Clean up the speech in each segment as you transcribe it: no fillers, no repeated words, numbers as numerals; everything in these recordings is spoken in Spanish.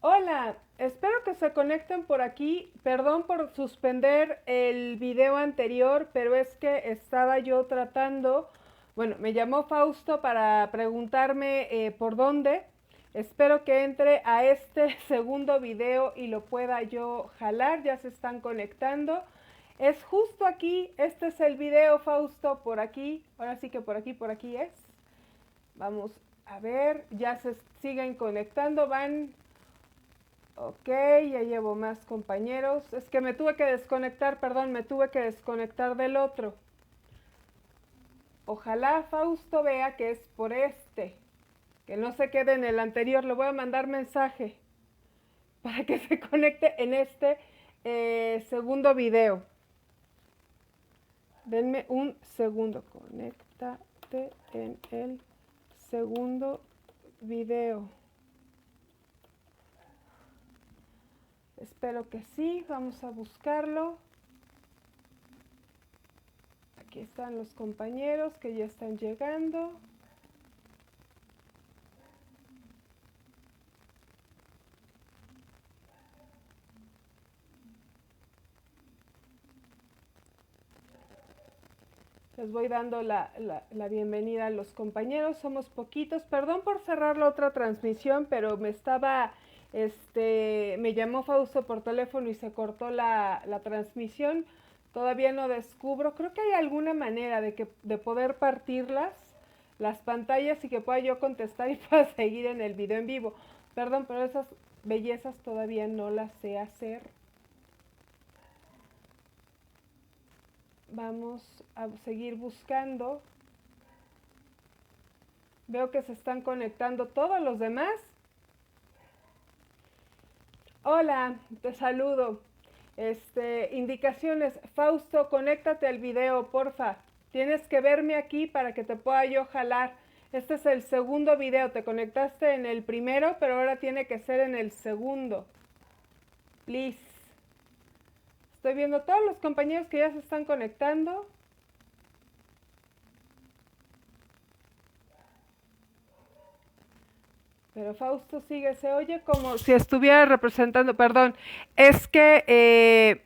Hola, espero que se conecten por aquí. Perdón por suspender el video anterior, pero es que estaba yo tratando, bueno, me llamó Fausto para preguntarme por dónde. Espero que entre a este segundo video y lo pueda yo jalar. Ya se están conectando. Es justo aquí, este es el video, Fausto, por aquí. Ahora sí que por aquí es. Vamos a ver, ya se siguen conectando, van. Ok, ya llevo más compañeros. Es que me tuve que desconectar, perdón, me tuve que desconectar del otro. Ojalá Fausto vea que es por este. Que no se quede en el anterior. Le voy a mandar mensaje para que se conecte en este segundo video. Denme un segundo. Conéctate en el segundo video. Espero que sí. Vamos a buscarlo. Aquí están los compañeros que ya están llegando. Les voy dando la bienvenida a los compañeros. Somos poquitos. Perdón por cerrar la otra transmisión, pero me llamó Fausto por teléfono y se cortó la transmisión. Todavía no descubro. Creo que hay alguna manera de poder partirlas, las pantallas, y que pueda yo contestar y pueda seguir en el video en vivo. Perdón, pero esas bellezas todavía no las sé hacer. Vamos a seguir buscando. Veo que se están conectando todos los demás. Hola, te saludo. Indicaciones. Fausto, conéctate al video, porfa. Tienes que verme aquí para que te pueda yo jalar. Este es el segundo video. Te conectaste en el primero, pero ahora tiene que ser en el segundo. Please. Estoy viendo todos los compañeros que ya se están conectando. Pero Fausto sigue, se oye como si estuviera representando, perdón, es que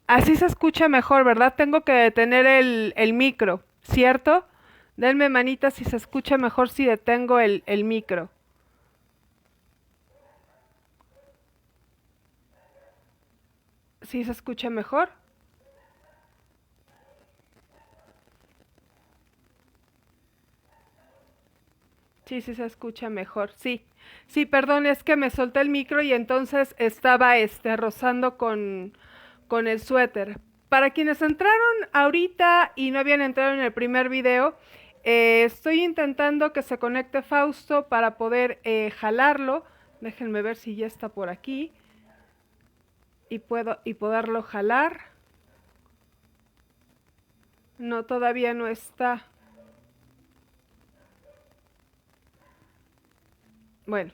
así se escucha mejor, ¿verdad? Tengo que detener el micro, ¿cierto? Denme manita si se escucha mejor si detengo el micro. ¿Sí se escucha mejor? Sí, sí se escucha mejor, sí. Sí, perdón, es que me solté el micro y entonces estaba rozando con el suéter. Para quienes entraron ahorita y no habían entrado en el primer video, estoy intentando que se conecte Fausto para poder jalarlo. Déjenme ver si ya está por aquí y poderlo jalar. No, todavía no está. Bueno,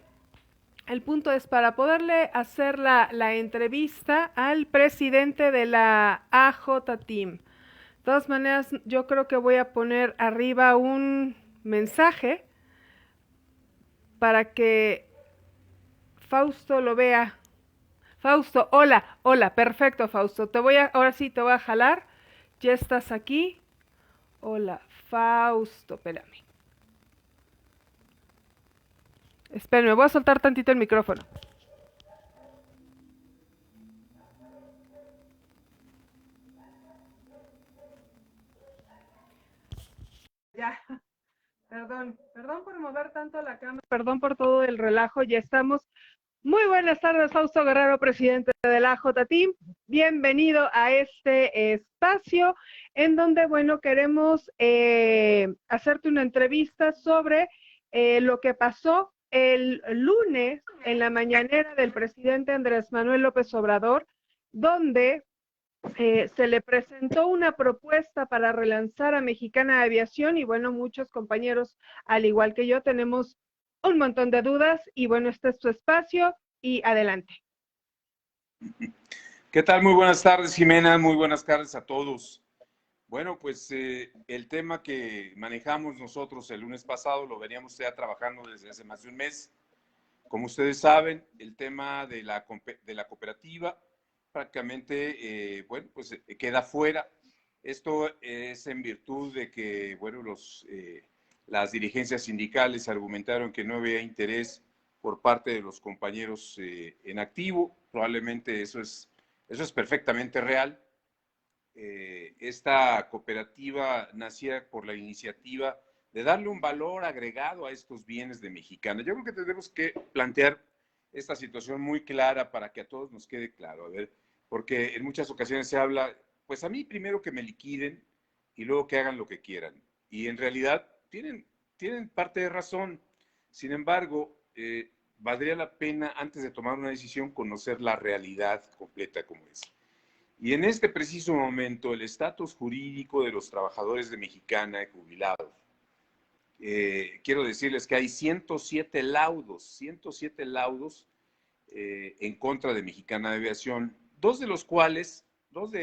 el punto es para poderle hacer la entrevista al presidente de la AJ Team. De todas maneras, yo creo que voy a poner arriba un mensaje para que Fausto lo vea. Fausto, hola, hola, perfecto, Fausto. Ahora sí te voy a jalar. Ya estás aquí. Hola, Fausto, espérame. Espérame, voy a soltar tantito el micrófono. Ya, perdón por mover tanto la cámara, perdón por todo el relajo, ya estamos. Muy buenas tardes, Fausto Guerrero, presidente de la J-Team. Bienvenido a este espacio en donde, bueno, queremos hacerte una entrevista sobre lo que pasó el lunes en la mañanera del presidente Andrés Manuel López Obrador, donde se le presentó una propuesta para relanzar a Mexicana de Aviación y bueno, muchos compañeros, al igual que yo, tenemos un montón de dudas y bueno, este es tu espacio y adelante. ¿Qué tal? Muy buenas tardes, Jimena. Muy buenas tardes a todos. Bueno, pues el tema que manejamos nosotros el lunes pasado lo veníamos ya trabajando desde hace más de un mes Como ustedes saben, el tema de la cooperativa prácticamente, bueno, pues queda fuera. Esto es en virtud de que, bueno, las dirigencias sindicales argumentaron que no había interés por parte de los compañeros en activo. Probablemente eso es perfectamente real. Esta cooperativa nacía por la iniciativa de darle un valor agregado a estos bienes de Mexicana. Yo creo que tenemos que plantear esta situación muy clara para que a todos nos quede claro. A ver, porque en muchas ocasiones se habla, pues a mí primero que me liquiden y luego que hagan lo que quieran. Y en realidad tienen parte de razón. Sin embargo, valdría la antes de tomar una decisión, conocer la realidad completa como es. Y en este preciso momento, el estatus jurídico de los trabajadores de Mexicana y jubilados, quiero decirles que hay 107 laudos en contra de Mexicana de Aviación, dos de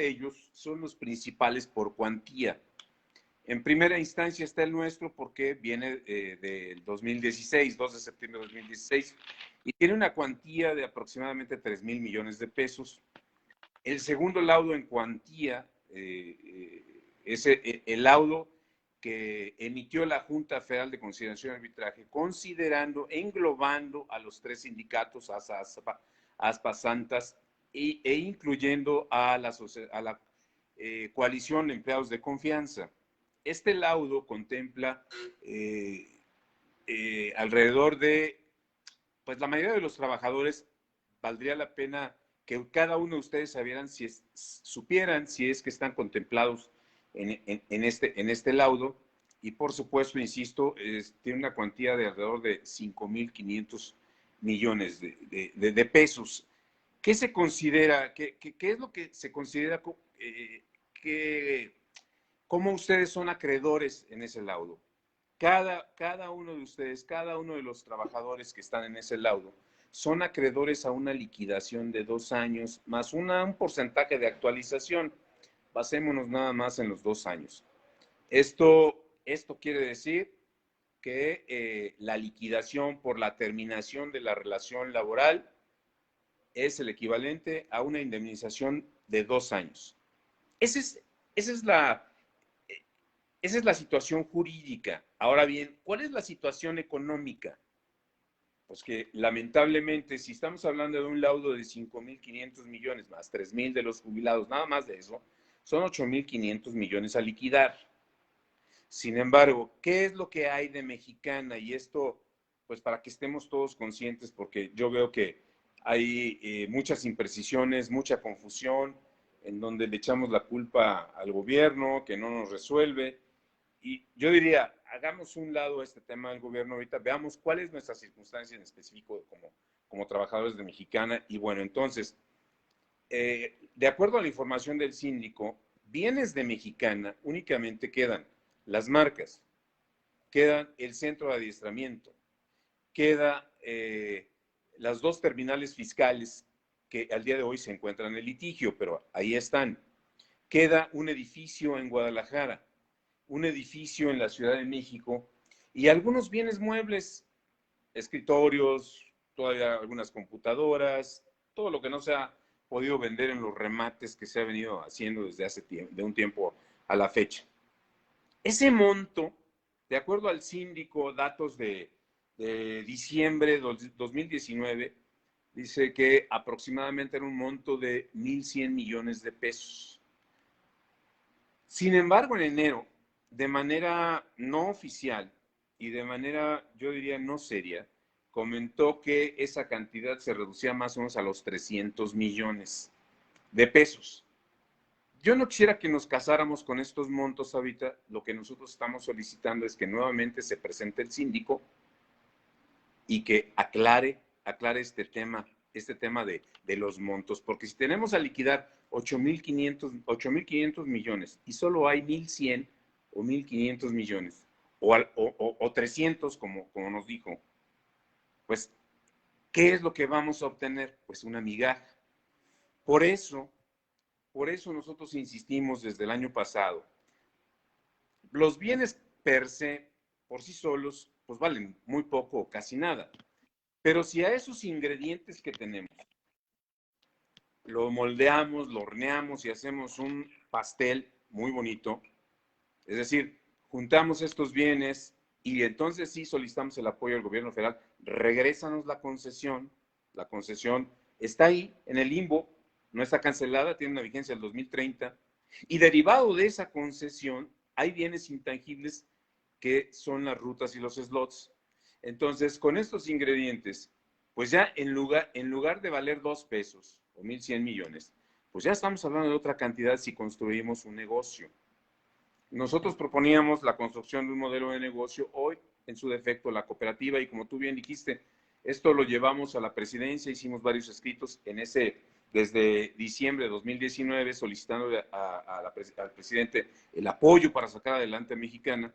ellos son los principales por cuantía. En primera instancia está el nuestro porque viene del 2016, 2 de septiembre de 2016, y tiene una cuantía de aproximadamente 3,000 millones de pesos. El segundo laudo en cuantía es el laudo que emitió la Junta Federal de Conciliación y Arbitraje, englobando a los tres sindicatos, ASPA, Santas, e incluyendo a la coalición de empleados de confianza. Este laudo contempla alrededor de, pues la mayoría de los trabajadores, valdría la pena que cada uno de ustedes supieran si es que están contemplados en este laudo. Y por supuesto, insisto, tiene una cuantía de alrededor de 5,500 millones de pesos. ¿Qué se considera? ¿Qué es lo que se considera? ¿Cómo ustedes son acreedores en ese laudo? Cada uno de ustedes, cada uno de los trabajadores que están en ese laudo, son acreedores a una liquidación de 2 años más un porcentaje de actualización. Basémonos nada más en los 2 años. Esto quiere decir que la liquidación por la terminación de la relación laboral es el equivalente a una indemnización de 2 años. Esa es la situación jurídica. Ahora bien, ¿cuál es la situación económica? Pues que lamentablemente, si estamos hablando de un laudo de 5,500 millones más 3,000 de los jubilados, nada más de eso, son 8,500 millones a liquidar. Sin embargo, ¿qué es lo que hay de Mexicana? Y esto, pues para que estemos todos conscientes, porque yo veo que hay muchas imprecisiones, mucha confusión, en donde le echamos la culpa al gobierno, que no nos resuelve. Y yo diría, hagamos un lado este tema del gobierno ahorita, veamos cuál es nuestra circunstancia en específico como trabajadores de Mexicana. Y bueno, entonces, de acuerdo a la información del síndico, bienes de Mexicana únicamente quedan las marcas, quedan el centro de adiestramiento, queda las 2 terminales fiscales que al día de hoy se encuentran en litigio, pero ahí están. Queda un edificio en Guadalajara, un edificio en la Ciudad de México y algunos bienes muebles, escritorios, todavía algunas computadoras, todo lo que no se ha podido vender en los remates que se ha venido haciendo desde hace de un tiempo a la fecha. Ese monto, de acuerdo al síndico, datos de diciembre de 2019, dice que aproximadamente era un monto de 1,100 millones de pesos. Sin embargo, en enero, de manera no oficial y de manera, yo diría, no seria, comentó que esa cantidad se reducía más o menos a los 300 millones de pesos. Yo no quisiera que nos casáramos con estos montos ahorita. Lo que nosotros estamos solicitando es que nuevamente se presente el síndico y que aclare este tema de los montos, porque si tenemos a liquidar 8,500 millones y solo hay 1,100 o 1,500 millones o 300 como nos dijo, pues, ¿qué es lo que vamos a obtener? Pues una migaja. Por eso nosotros insistimos desde el año pasado. Los bienes per se, por sí solos, pues valen muy poco o casi nada. Pero si a esos ingredientes que tenemos lo moldeamos, lo horneamos y hacemos un pastel muy bonito, es decir, juntamos estos bienes y entonces sí solicitamos el apoyo del gobierno federal, regrésanos la concesión está ahí en el limbo, no está cancelada, tiene una vigencia del 2030, y derivado de esa concesión hay bienes intangibles que son las rutas y los slots. Entonces, con estos ingredientes, pues ya en lugar de valer 2 pesos o 1,100 millones, pues ya estamos hablando de otra cantidad si construimos un negocio. Nosotros proponíamos la construcción de un modelo de negocio, hoy en su defecto la cooperativa, y como tú bien dijiste, esto lo llevamos a la presidencia, hicimos varios escritos desde diciembre de 2019 solicitando al presidente el apoyo para sacar adelante a Mexicana.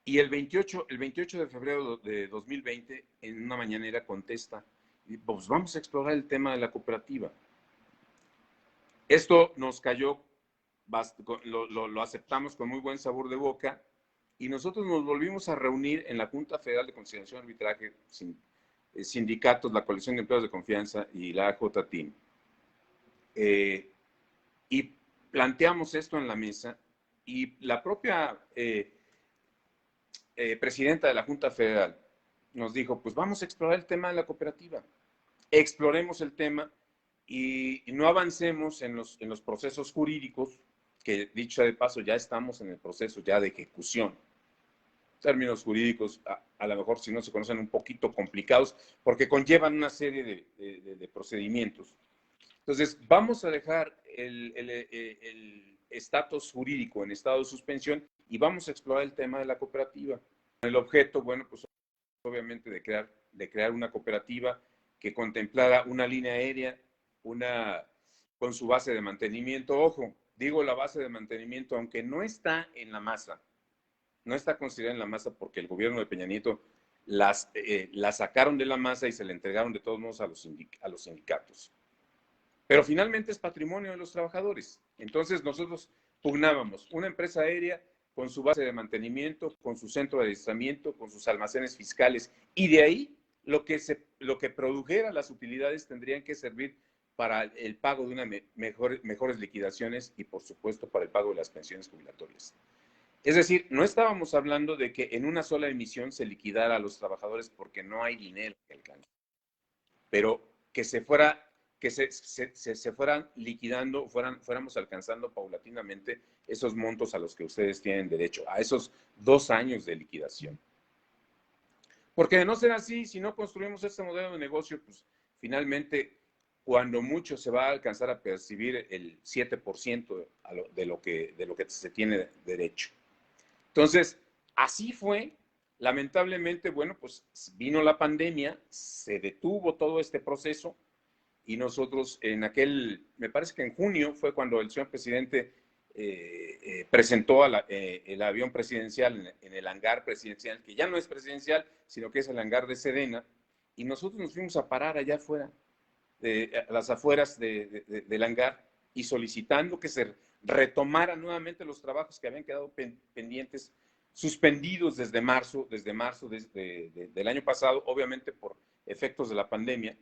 Y el 28 de febrero de 2020, en una mañanera contesta, pues vamos a explorar el tema de la cooperativa. Esto nos cayó, lo aceptamos con muy buen sabor de boca y nosotros nos volvimos a reunir en la Junta Federal de Conciliación y Arbitraje, sindicatos, la Coalición de Empleados de Confianza y la AJTIM. Y planteamos esto en la mesa y la propia presidenta de la Junta Federal nos dijo, pues vamos a explorar el tema de la cooperativa. Exploremos el tema y no avancemos en los procesos jurídicos, que dicho sea de paso, ya estamos en el proceso ya de ejecución. Términos jurídicos, a lo mejor si no se conocen, un poquito complicados, porque conllevan una serie de procedimientos. Entonces, vamos a dejar el estatus jurídico en estado de suspensión y vamos a explorar el tema de la cooperativa. El objeto, bueno, pues obviamente de crear una cooperativa que contemplara una línea aérea, con su base de mantenimiento. Ojo, digo la base de mantenimiento, aunque no está en la masa, no está considerada en la masa porque el gobierno de Peña Nieto la sacaron de la masa y se la entregaron de todos modos a los sindicatos. Pero finalmente es patrimonio de los trabajadores. Entonces nosotros pugnábamos una empresa aérea con su base de mantenimiento, con su centro de adiestramiento, con sus almacenes fiscales, y de ahí lo que produjera las utilidades tendrían que servir para el pago de mejores liquidaciones y, por supuesto, para el pago de las pensiones jubilatorias. Es decir, no estábamos hablando de que en una sola emisión se liquidara a los trabajadores porque no hay dinero que alcance, pero que se fueran liquidando, fuéramos alcanzando paulatinamente esos montos a los que ustedes tienen derecho, a esos 2 años de liquidación. Porque de no ser así, si no construimos este modelo de negocio, pues finalmente, cuando mucho se va a alcanzar a percibir el 7% de lo que se tiene derecho. Entonces, así fue. Lamentablemente, bueno, pues vino la pandemia, se detuvo todo este proceso y nosotros me parece que en junio fue cuando el señor presidente presentó el avión presidencial en el hangar presidencial, que ya no es presidencial, sino que es el hangar de Sedena, y nosotros nos fuimos a parar allá afuera, a las afueras del hangar, y solicitando que se retomaran nuevamente los trabajos que habían quedado pendientes, suspendidos desde marzo del año pasado, obviamente por efectos de la pandemia.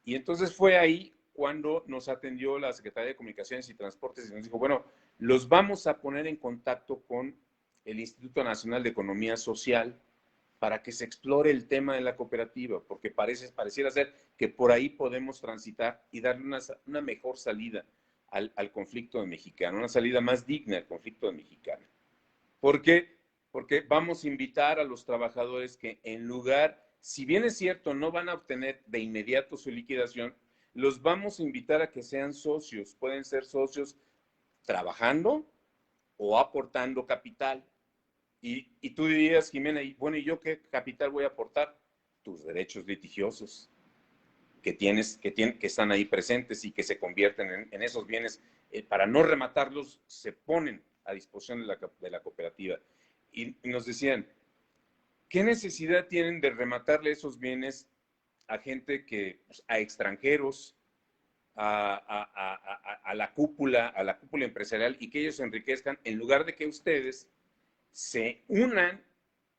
Y entonces fue ahí cuando nos atendió la Secretaría de Comunicaciones y Transportes y nos dijo, bueno, los vamos a poner en contacto con el Instituto Nacional de Economía Social para que se explore el tema de la cooperativa, porque pareciera ser que por ahí podemos transitar y darle una mejor salida al conflicto de Mexicana, una salida más digna al conflicto de Mexicana. ¿Por qué? Porque vamos a invitar a los trabajadores que en lugar, si bien es cierto, no van a obtener de inmediato su liquidación, los vamos a invitar a que sean socios. Pueden ser socios trabajando o aportando capital. Y tú dirías, Jimena, bueno, ¿y yo qué capital voy a aportar? Tus derechos litigiosos que están ahí presentes y que se convierten en esos bienes. Para no rematarlos, se ponen a disposición de la cooperativa. Y nos decían, ¿qué necesidad tienen de rematarle esos bienes a gente a extranjeros, a la cúpula empresarial, y que ellos se enriquezcan en lugar de que ustedes se unan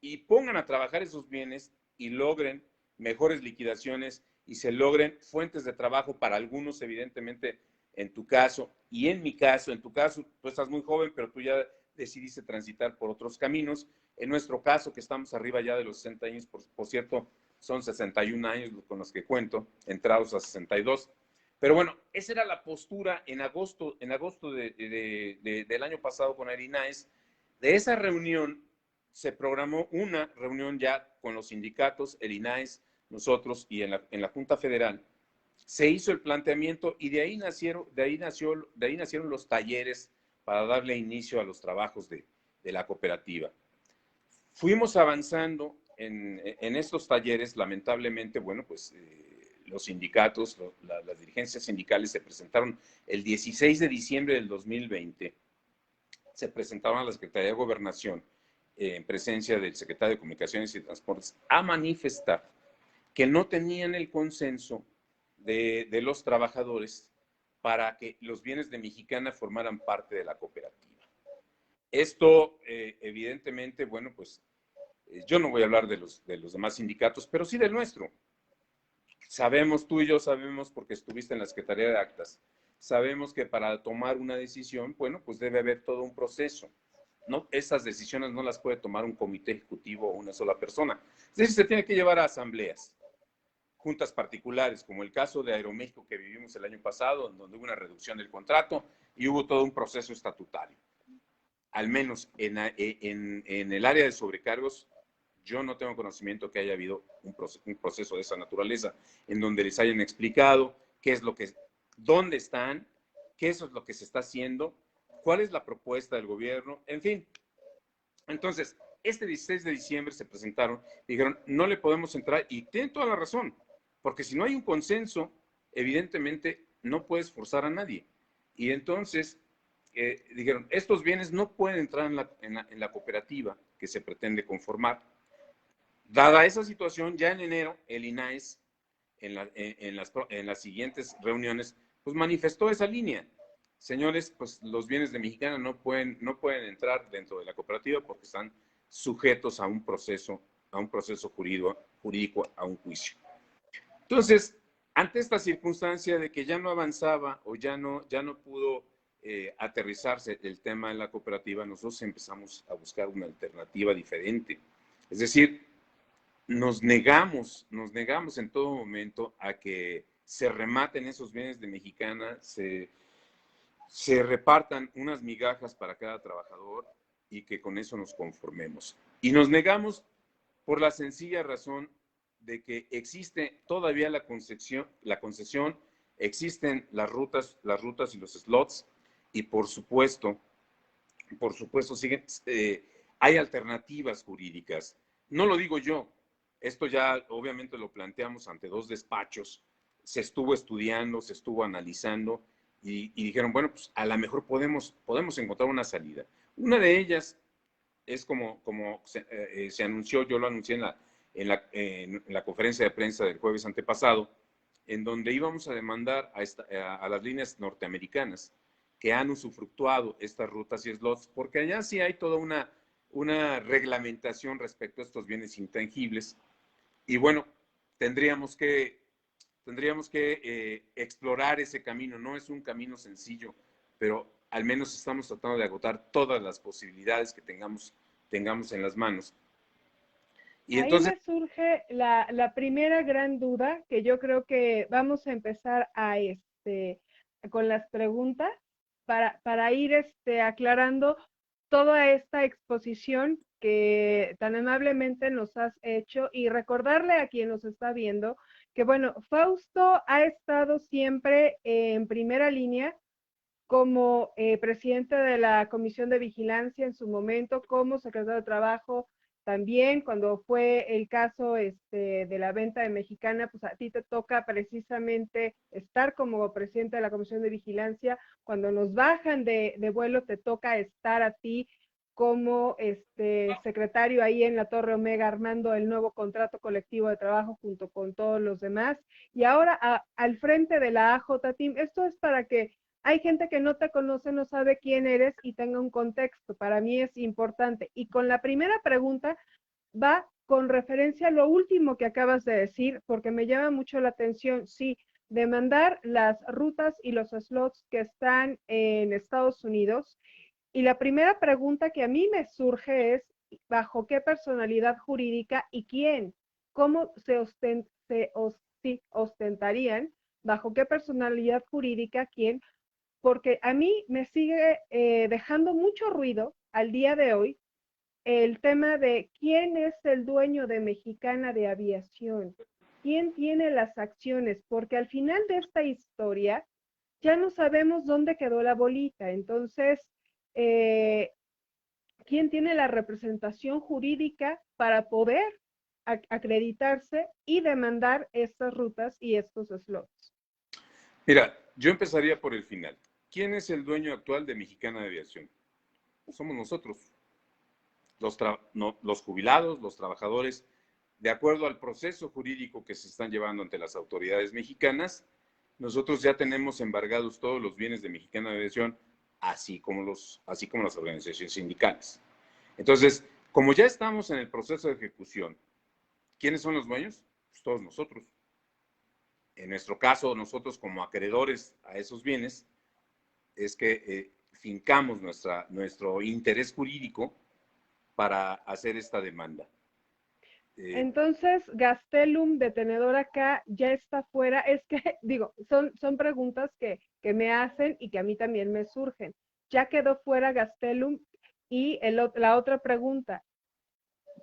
y pongan a trabajar esos bienes y logren mejores liquidaciones y se logren fuentes de trabajo para algunos, evidentemente, en tu caso y en mi caso. En tu caso, tú estás muy joven, pero tú ya decidiste transitar por otros caminos. En nuestro caso, que estamos arriba ya de los 60 años, por cierto, son 61 años con los que cuento, entrados a 62. Pero bueno, esa era la postura en agosto del año pasado con el INAES. De esa reunión se programó una reunión ya con los sindicatos, el INAES, nosotros y en la Junta Federal. Se hizo el planteamiento y de ahí nacieron los talleres para darle inicio a los trabajos de la cooperativa. Fuimos avanzando en estos talleres, lamentablemente, bueno, pues los sindicatos, las dirigencias sindicales se presentaron el 16 de diciembre del 2020, se presentaron a la Secretaría de Gobernación en presencia del secretario de Comunicaciones y Transportes a manifestar que no tenían el consenso de los trabajadores para que los bienes de Mexicana formaran parte de la cooperativa. Esto, evidentemente, bueno, pues yo no voy a hablar de los demás sindicatos, pero sí del nuestro. Sabemos, tú y yo sabemos, porque estuviste en la Secretaría de Actas, sabemos que para tomar una decisión, bueno, pues debe haber todo un proceso. ¿No? Esas decisiones no las puede tomar un comité ejecutivo o una sola persona. Es decir, se tiene que llevar a asambleas, juntas particulares, como el caso de Aeroméxico que vivimos el año pasado, en donde hubo una reducción del contrato y hubo todo un proceso estatutario. Al menos en el área de sobrecargos, yo no tengo conocimiento que haya habido un proceso de esa naturaleza, en donde les hayan explicado qué es lo que, dónde están, qué es lo que se está haciendo, cuál es la propuesta del gobierno, en fin. Entonces, este 16 de diciembre se presentaron, dijeron, no le podemos entrar, y tienen toda la razón, porque si no hay un consenso, evidentemente no puedes forzar a nadie. Y entonces dijeron, estos bienes no pueden entrar en la cooperativa que se pretende conformar. Dada esa situación, ya en enero, el INAES, en las siguientes reuniones, pues manifestó esa línea. Señores, pues los bienes de Mexicana no pueden entrar dentro de la cooperativa porque están sujetos a un proceso jurídico, a un juicio. Entonces, ante esta circunstancia de que ya no avanzaba o ya no pudo aterrizarse el tema en la cooperativa, nosotros empezamos a buscar una alternativa diferente. Es decir, nos negamos en todo momento a que se rematen esos bienes de Mexicana, se repartan unas migajas para cada trabajador y que con eso nos conformemos. Y nos negamos por la sencilla razón de que existe todavía la concesión, existen las rutas y los slots, y por supuesto siguen, hay alternativas jurídicas. No lo digo yo, esto ya obviamente lo planteamos ante dos despachos, se estuvo estudiando, se estuvo analizando, y dijeron, bueno, pues a lo mejor podemos encontrar una salida. Una de ellas es como se anunció, yo lo anuncié en la conferencia de prensa del jueves antepasado, en donde íbamos a demandar a las líneas norteamericanas que han usufructuado estas rutas y slots, porque allá sí hay toda una reglamentación respecto a estos bienes intangibles. Y bueno, tendríamos que explorar ese camino. No es un camino sencillo, pero al menos estamos tratando de agotar todas las posibilidades que tengamos en las manos. Y ahí entonces me surge la primera gran duda, que yo creo que vamos a empezar con las preguntas para ir aclarando toda esta exposición que tan amablemente nos has hecho, y recordarle a quien nos está viendo que, bueno, Fausto ha estado siempre en primera línea como presidente de la Comisión de Vigilancia, en su momento como secretario de Trabajo, también cuando fue el caso de la venta de Mexicana, pues a ti te toca precisamente estar como presidente de la Comisión de Vigilancia. Cuando nos bajan de vuelo, te toca estar a ti como secretario ahí en la Torre Omega, armando el nuevo contrato colectivo de trabajo junto con todos los demás. Y ahora al frente de la AJ Team. Esto es para que hay gente que no te conoce, no sabe quién eres y tenga un contexto. Para mí es importante. Y con la primera pregunta va con referencia a lo último que acabas de decir, porque me llama mucho la atención, sí, demandar las rutas y los slots que están en Estados Unidos. Y la primera pregunta que a mí me surge es, ¿bajo qué personalidad jurídica y quién? ¿Cómo sí, ostentarían? ¿Bajo qué personalidad jurídica quién? Porque a mí me sigue dejando mucho ruido al día de hoy el tema de quién es el dueño de Mexicana de Aviación, quién tiene las acciones, porque al final de esta historia ya no sabemos dónde quedó la bolita. Entonces, eh, ¿quién tiene la representación jurídica para poder acreditarse y demandar estas rutas y estos slots? Mira, yo empezaría por el final. ¿Quién es el dueño actual de Mexicana de Aviación? Somos nosotros, los jubilados, los trabajadores, de acuerdo al proceso jurídico que se están llevando ante las autoridades mexicanas. Nosotros ya tenemos embargados todos los bienes de Mexicana de Aviación, así como las organizaciones sindicales. Entonces, como ya estamos en el proceso de ejecución, ¿quiénes son los dueños? Pues todos nosotros. En nuestro caso, nosotros como acreedores a esos bienes, es que fincamos nuestro interés jurídico para hacer esta demanda. Entonces, Gastelum, detenedor acá, ya está fuera. Es que, digo, son preguntas que me hacen y que a mí también me surgen. Ya quedó fuera Gastelum. Y la otra pregunta,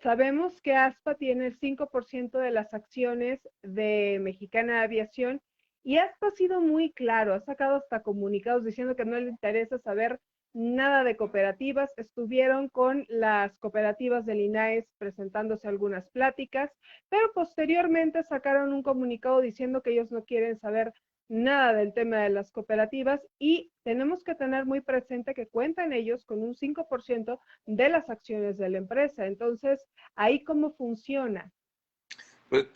sabemos que ASPA tiene el 5% de las acciones de Mexicana de Aviación y ASPA ha sido muy claro, ha sacado hasta comunicados diciendo que no le interesa saber nada de cooperativas. Estuvieron con las cooperativas del INAES presentándose algunas pláticas, pero posteriormente sacaron un comunicado diciendo que ellos no quieren saber nada del tema de las cooperativas y tenemos que tener muy presente que cuentan ellos con un 5% de las acciones de la empresa. Entonces, ¿ahí cómo funciona? Pues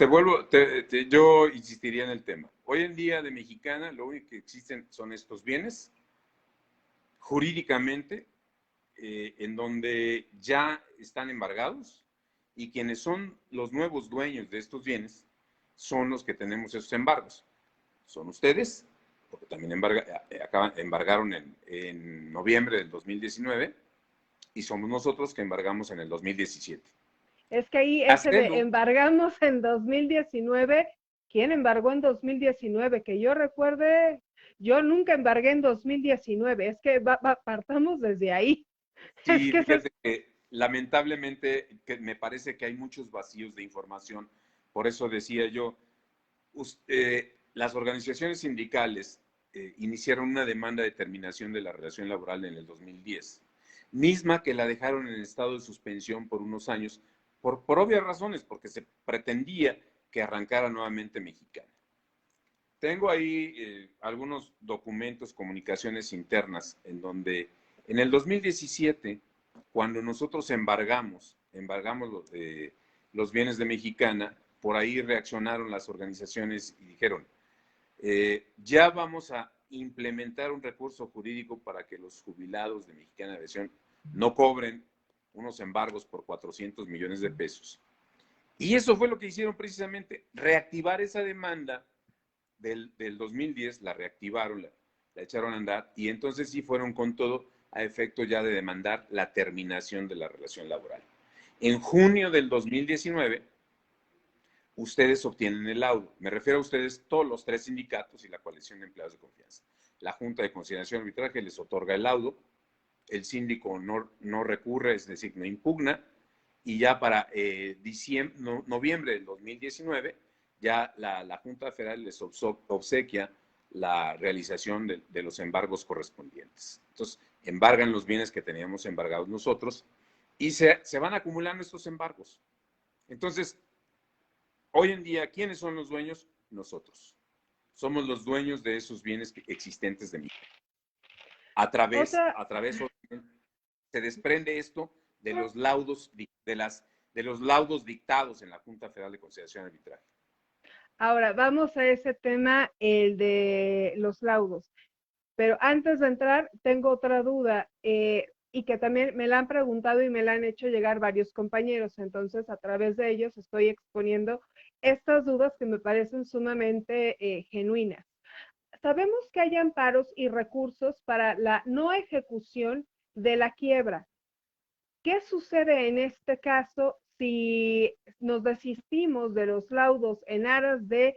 yo insistiría en el tema. Hoy en día de Mexicana, lo único que existen son estos bienes, jurídicamente, en donde ya están embargados y quienes son los nuevos dueños de estos bienes son los que tenemos esos embargos. Son ustedes, porque también embargaron en noviembre del 2019, y somos nosotros que embargamos en el 2017. Es que ahí ese de embargamos en 2019, ¿quién embargó en 2019? Que yo recuerde, yo nunca embargué en 2019, es que partamos desde ahí. Sí, fíjate que lamentablemente que me parece que hay muchos vacíos de información, por eso decía yo, las organizaciones sindicales iniciaron una demanda de terminación de la relación laboral en el 2010, misma que la dejaron en estado de suspensión por unos años, por obvias razones, porque se pretendía que arrancara nuevamente Mexicana. Tengo ahí algunos documentos, comunicaciones internas, en donde en el 2017, cuando nosotros embargamos los bienes de Mexicana, por ahí reaccionaron las organizaciones y dijeron, ya vamos a implementar un recurso jurídico para que los jubilados de Mexicana de Aviación no cobren unos embargos por 400 millones de pesos. Y eso fue lo que hicieron precisamente, reactivar esa demanda del 2010, la reactivaron, la echaron a andar, y entonces sí fueron con todo a efecto ya de demandar la terminación de la relación laboral. En junio del 2019, ustedes obtienen el laudo. Me refiero a ustedes, todos los tres sindicatos y la coalición de empleados de confianza. La Junta de Conciliación y Arbitraje les otorga el laudo, el síndico no recurre, es decir, no impugna, y ya para noviembre del 2019, ya la Junta Federal les obsequia la realización de los embargos correspondientes. Entonces, embargan los bienes que teníamos embargados nosotros y se van acumulando estos embargos. Entonces, hoy en día, ¿quiénes son los dueños? Nosotros. Somos los dueños de esos bienes existentes de México. A través, se desprende esto de los laudos, de los laudos dictados en la Junta Federal de Conciliación y Arbitraje. Ahora, vamos a ese tema, el de los laudos. Pero antes de entrar, tengo otra duda. y que también me la han preguntado y me la han hecho llegar varios compañeros. Entonces, a través de ellos estoy exponiendo estas dudas que me parecen sumamente genuinas. Sabemos que hay amparos y recursos para la no ejecución de la quiebra. ¿Qué sucede en este caso si nos desistimos de los laudos en aras de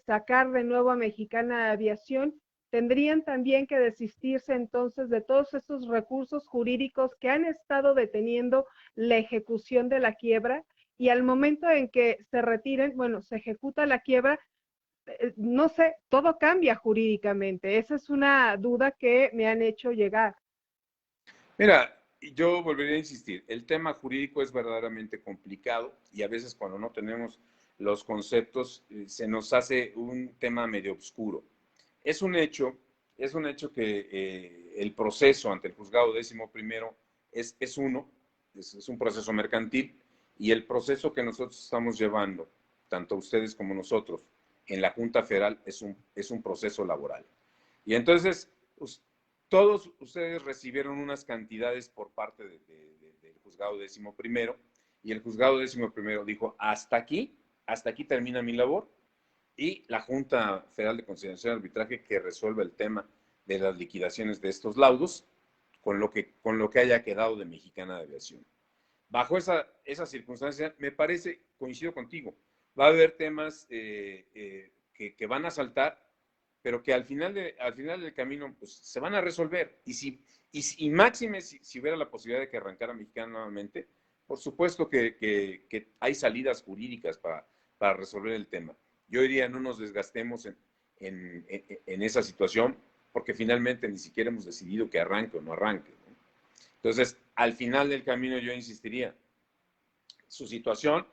sacar de nuevo a Mexicana de Aviación? Tendrían también que desistirse entonces de todos esos recursos jurídicos que han estado deteniendo la ejecución de la quiebra, y al momento en que se retiren, bueno, se ejecuta la quiebra, no sé, todo cambia jurídicamente. Esa es una duda que me han hecho llegar. Mira, yo volvería a insistir, el tema jurídico es verdaderamente complicado y a veces cuando no tenemos los conceptos se nos hace un tema medio oscuro. Es un hecho, es un hecho que el proceso ante el juzgado 11º es uno, es un proceso mercantil, y el proceso que nosotros estamos llevando, tanto ustedes como nosotros, en la Junta Federal es un proceso laboral. Y entonces, todos ustedes recibieron unas cantidades por parte del juzgado 11º, y el juzgado 11º dijo, hasta aquí termina mi labor, y la Junta Federal de Conciliación y Arbitraje que resuelva el tema de las liquidaciones de estos laudos con lo que haya quedado de Mexicana de Aviación. Bajo esa circunstancia, me parece, coincido contigo, va a haber temas que van a saltar, pero que al final del camino pues, se van a resolver. Y máxime si hubiera la posibilidad de que arrancara Mexicana nuevamente, por supuesto que hay salidas jurídicas para resolver el tema. Yo diría, no nos desgastemos en esa situación, porque finalmente ni siquiera hemos decidido que arranque o no arranque, ¿no? Entonces, al final del camino yo insistiría, su situación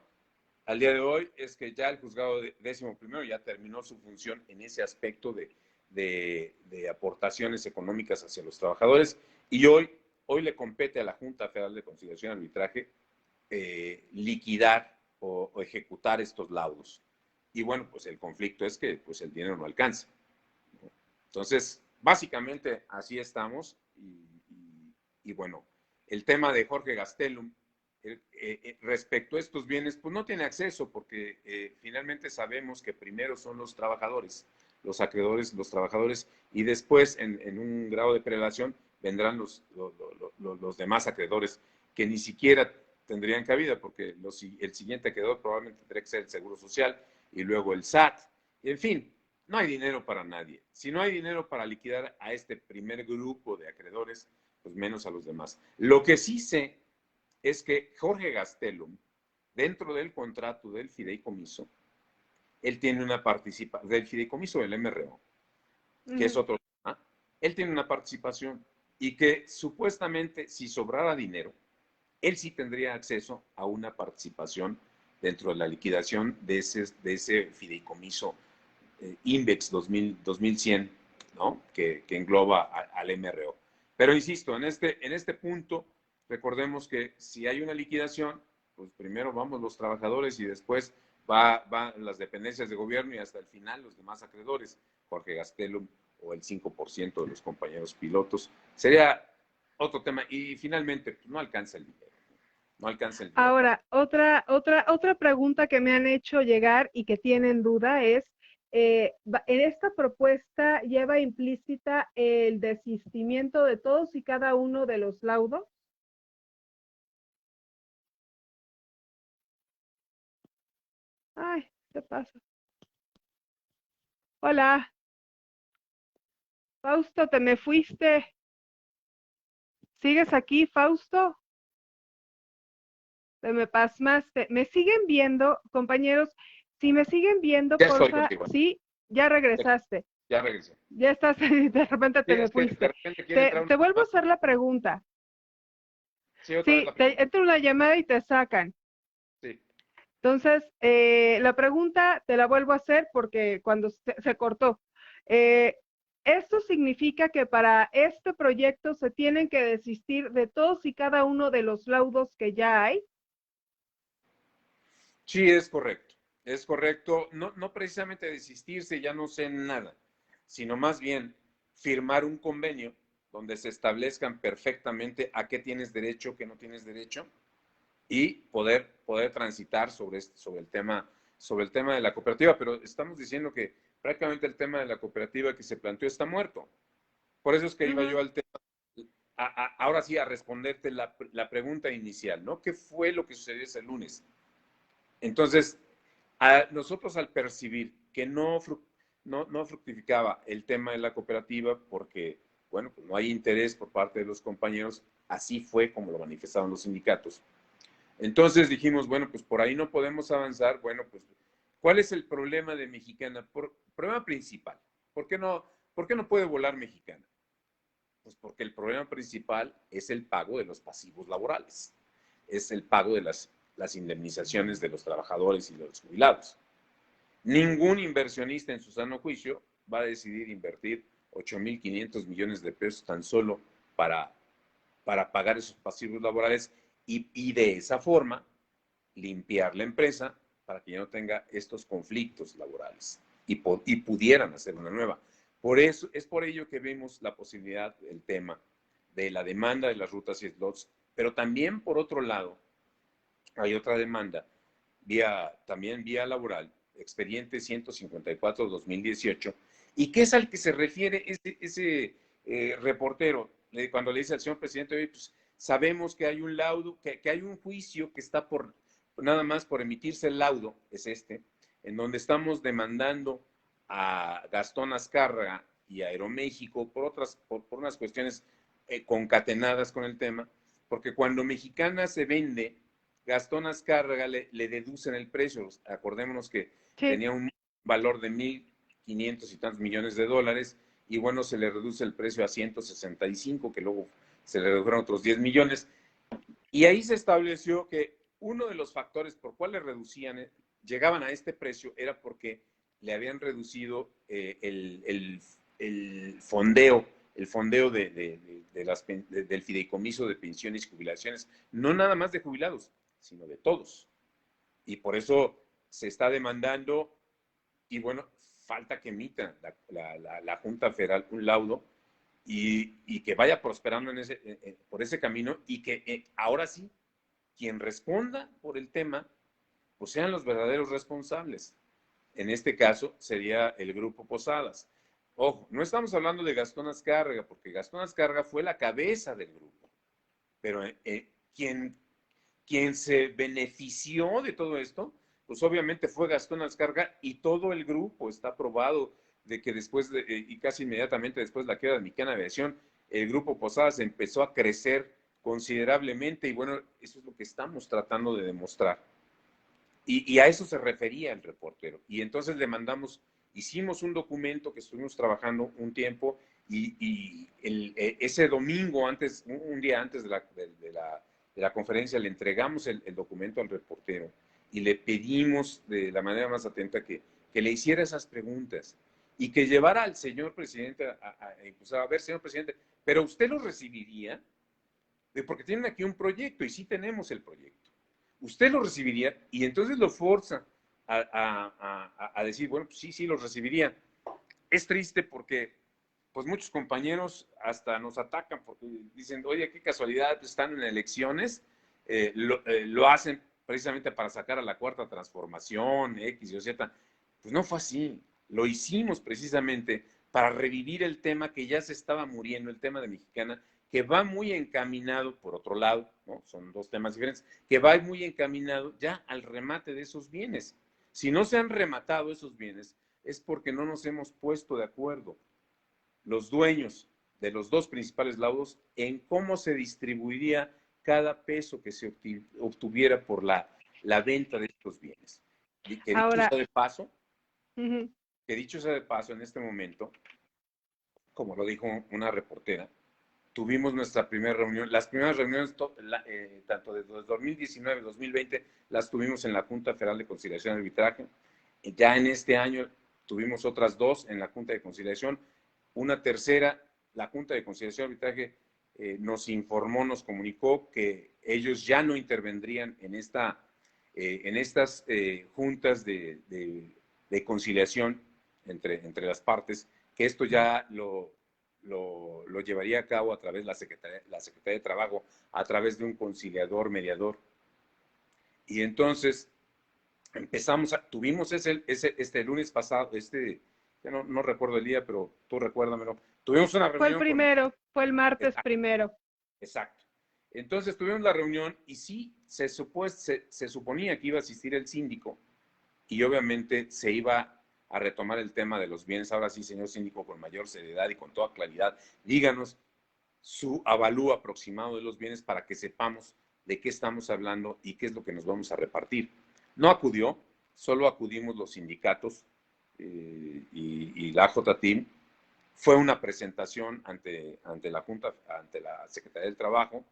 al día de hoy es que ya el juzgado 11º ya terminó su función en ese aspecto de aportaciones económicas hacia los trabajadores, y hoy le compete a la Junta Federal de Conciliación y Arbitraje liquidar o ejecutar estos laudos. Y bueno, pues el conflicto es que pues, el dinero no alcanza, ¿no? Entonces, básicamente así estamos. Y bueno, el tema de Jorge Gastelum, respecto a estos bienes, pues no tiene acceso porque finalmente sabemos que primero son los trabajadores, los acreedores, los trabajadores, y después en un grado de prelación vendrán los demás acreedores que ni siquiera tendrían cabida porque el siguiente acreedor probablemente tendría que ser el Seguro Social y luego el SAT. En fin, no hay dinero para nadie. Si no hay dinero para liquidar a este primer grupo de acreedores, pues menos a los demás. Lo que sí sé es que Jorge Gastelum, dentro del contrato del fideicomiso, él tiene una participación, del fideicomiso del MRO, que es otro tema, él tiene una participación y que supuestamente si sobrara dinero, él sí tendría acceso a una participación dentro de la liquidación de ese fideicomiso Index 2100, ¿no? que engloba al MRO. Pero insisto, en este punto, recordemos que si hay una liquidación, pues primero vamos los trabajadores y después van las dependencias de gobierno y hasta el final los demás acreedores, Jorge Gastelum o el 5% de los compañeros pilotos. Sería otro tema. Y finalmente, pues no alcanza el dinero. No alcanza el dinero. Ahora, otra pregunta que me han hecho llegar y que tienen duda es, en esta propuesta lleva implícita el desistimiento de todos y cada uno de los laudos. Ay, ¿qué pasa? Hola, Fausto, te me fuiste. ¿Sigues aquí, Fausto? Te me pasmaste. ¿Me siguen viendo, compañeros? Si me siguen viendo, Ya estoy porfa, contigo. sí, ya regresaste. Ya regresé. Ya estás, de repente Sí, te me es que de fuiste. repente quiere entrar Te una vuelvo a llamada. hacer la pregunta. Sí, otra vez Sí, la te pregunta. entra una llamada y te sacan. Sí. Entonces, la pregunta te la vuelvo a hacer porque cuando se cortó. Esto significa que para este proyecto se tienen que desistir de todos y cada uno de los laudos que ya hay. Sí, es correcto. Es correcto. No precisamente desistirse, ya no sé nada, sino más bien firmar un convenio donde se establezcan perfectamente a qué tienes derecho, qué no tienes derecho, y poder transitar sobre el tema de la cooperativa. Pero estamos diciendo que prácticamente el tema de la cooperativa que se planteó está muerto. Por eso es que iba yo al tema, ahora sí, a responderte la pregunta inicial, ¿no? ¿Qué fue lo que sucedió ese lunes? Entonces, nosotros al percibir que no fructificaba el tema de la cooperativa porque, bueno, pues no hay interés por parte de los compañeros, así fue como lo manifestaron los sindicatos. Entonces dijimos, bueno, pues por ahí no podemos avanzar. Bueno, pues, ¿cuál es el problema de Mexicana? Problema principal. ¿Por qué no puede volar Mexicana? Pues porque el problema principal es el pago de los pasivos laborales. Es el pago de las indemnizaciones de los trabajadores y de los jubilados. Ningún inversionista en su sano juicio va a decidir invertir 8.500 millones de pesos tan solo para pagar esos pasivos laborales y de esa forma limpiar la empresa para que ya no tenga estos conflictos laborales y pudieran hacer una nueva. Es por ello que vemos la posibilidad del tema de la demanda de las rutas y slots, pero también por otro lado hay otra demanda también vía laboral, expediente 154-2018, y que es al que se refiere ese reportero, cuando le dice al señor presidente, oye, pues sabemos que hay un laudo, que hay un juicio que está nada más por emitirse el laudo, es en donde estamos demandando a Gastón Azcárraga y a Aeroméxico por unas cuestiones concatenadas con el tema, porque cuando Mexicana se vende, Gastón Azcárraga le deducen el precio. Acordémonos que tenía un valor de 1.500 y tantos millones de dólares y bueno, se le reduce el precio a 165, que luego se le redujeron otros 10 millones. Y ahí se estableció que uno de los factores por cuales llegaban a este precio era porque le habían reducido el fondeo del fideicomiso de pensiones y jubilaciones, no nada más de jubilados, sino de todos. Y por eso se está demandando, y bueno, falta que emita la Junta Federal un laudo y que vaya prosperando por ese camino y que ahora sí, quien responda por el tema, pues sean los verdaderos responsables. En este caso sería el Grupo Posadas. Ojo, no estamos hablando de Gastón Azcárraga, porque Gastón Azcárraga fue la cabeza del grupo, pero quien se benefició de todo esto, pues obviamente fue Gastón Azcárraga y todo el grupo. Está probado de que después, y casi inmediatamente después de la queda de Mexicana Aviación, el Grupo Posadas empezó a crecer considerablemente y bueno, eso es lo que estamos tratando de demostrar. Y a eso se refería el reportero. Y entonces hicimos un documento que estuvimos trabajando un tiempo y ese domingo, un día antes de la conferencia, le entregamos el documento al reportero y le pedimos de la manera más atenta que le hiciera esas preguntas y que llevara al señor presidente a ver, señor presidente, pero usted lo recibiría, porque tienen aquí un proyecto y sí tenemos el proyecto. Usted lo recibiría y entonces lo forza a decir, bueno, pues sí, lo recibiría. Es triste porque pues muchos compañeros hasta nos atacan porque dicen, oye, qué casualidad, están en elecciones, lo hacen precisamente para sacar a la cuarta transformación, X y Z. Pues no fue así, lo hicimos precisamente para revivir el tema que ya se estaba muriendo, el tema de Mexicana, que va muy encaminado, por otro lado, ¿no? Son dos temas diferentes, que va muy encaminado ya al remate de esos bienes. Si no se han rematado esos bienes, es porque no nos hemos puesto de acuerdo los dueños de los dos principales laudos en cómo se distribuiría cada peso que se obtuviera por la venta de estos bienes. Que dicho sea de paso, en este momento, como lo dijo una reportera, tuvimos nuestra primera reunión. Las primeras reuniones, tanto de 2019 y 2020, las tuvimos en la Junta Federal de Conciliación y Arbitraje. Ya en este año tuvimos otras dos en la Junta de Conciliación. Una tercera, la Junta de Conciliación y Arbitraje nos informó, nos comunicó que ellos ya no intervendrían en estas juntas de conciliación entre las partes, que esto ya lo lo llevaría a cabo a través de la Secretaría de Trabajo, a través de un conciliador, mediador. Y entonces tuvimos este lunes pasado, ya no recuerdo el día, pero tú recuérdamelo. Tuvimos una Fue el reunión primero, fue el martes primero. Exacto. Entonces tuvimos la reunión y sí, se suponía que iba a asistir el síndico y obviamente se iba a retomar el tema de los bienes. Ahora sí, señor síndico, con mayor seriedad y con toda claridad, díganos su avalúo aproximado de los bienes para que sepamos de qué estamos hablando y qué es lo que nos vamos a repartir. No acudió, solo acudimos los sindicatos y la JTIM. Fue una presentación ante la Junta, ante la Secretaría del Trabajo.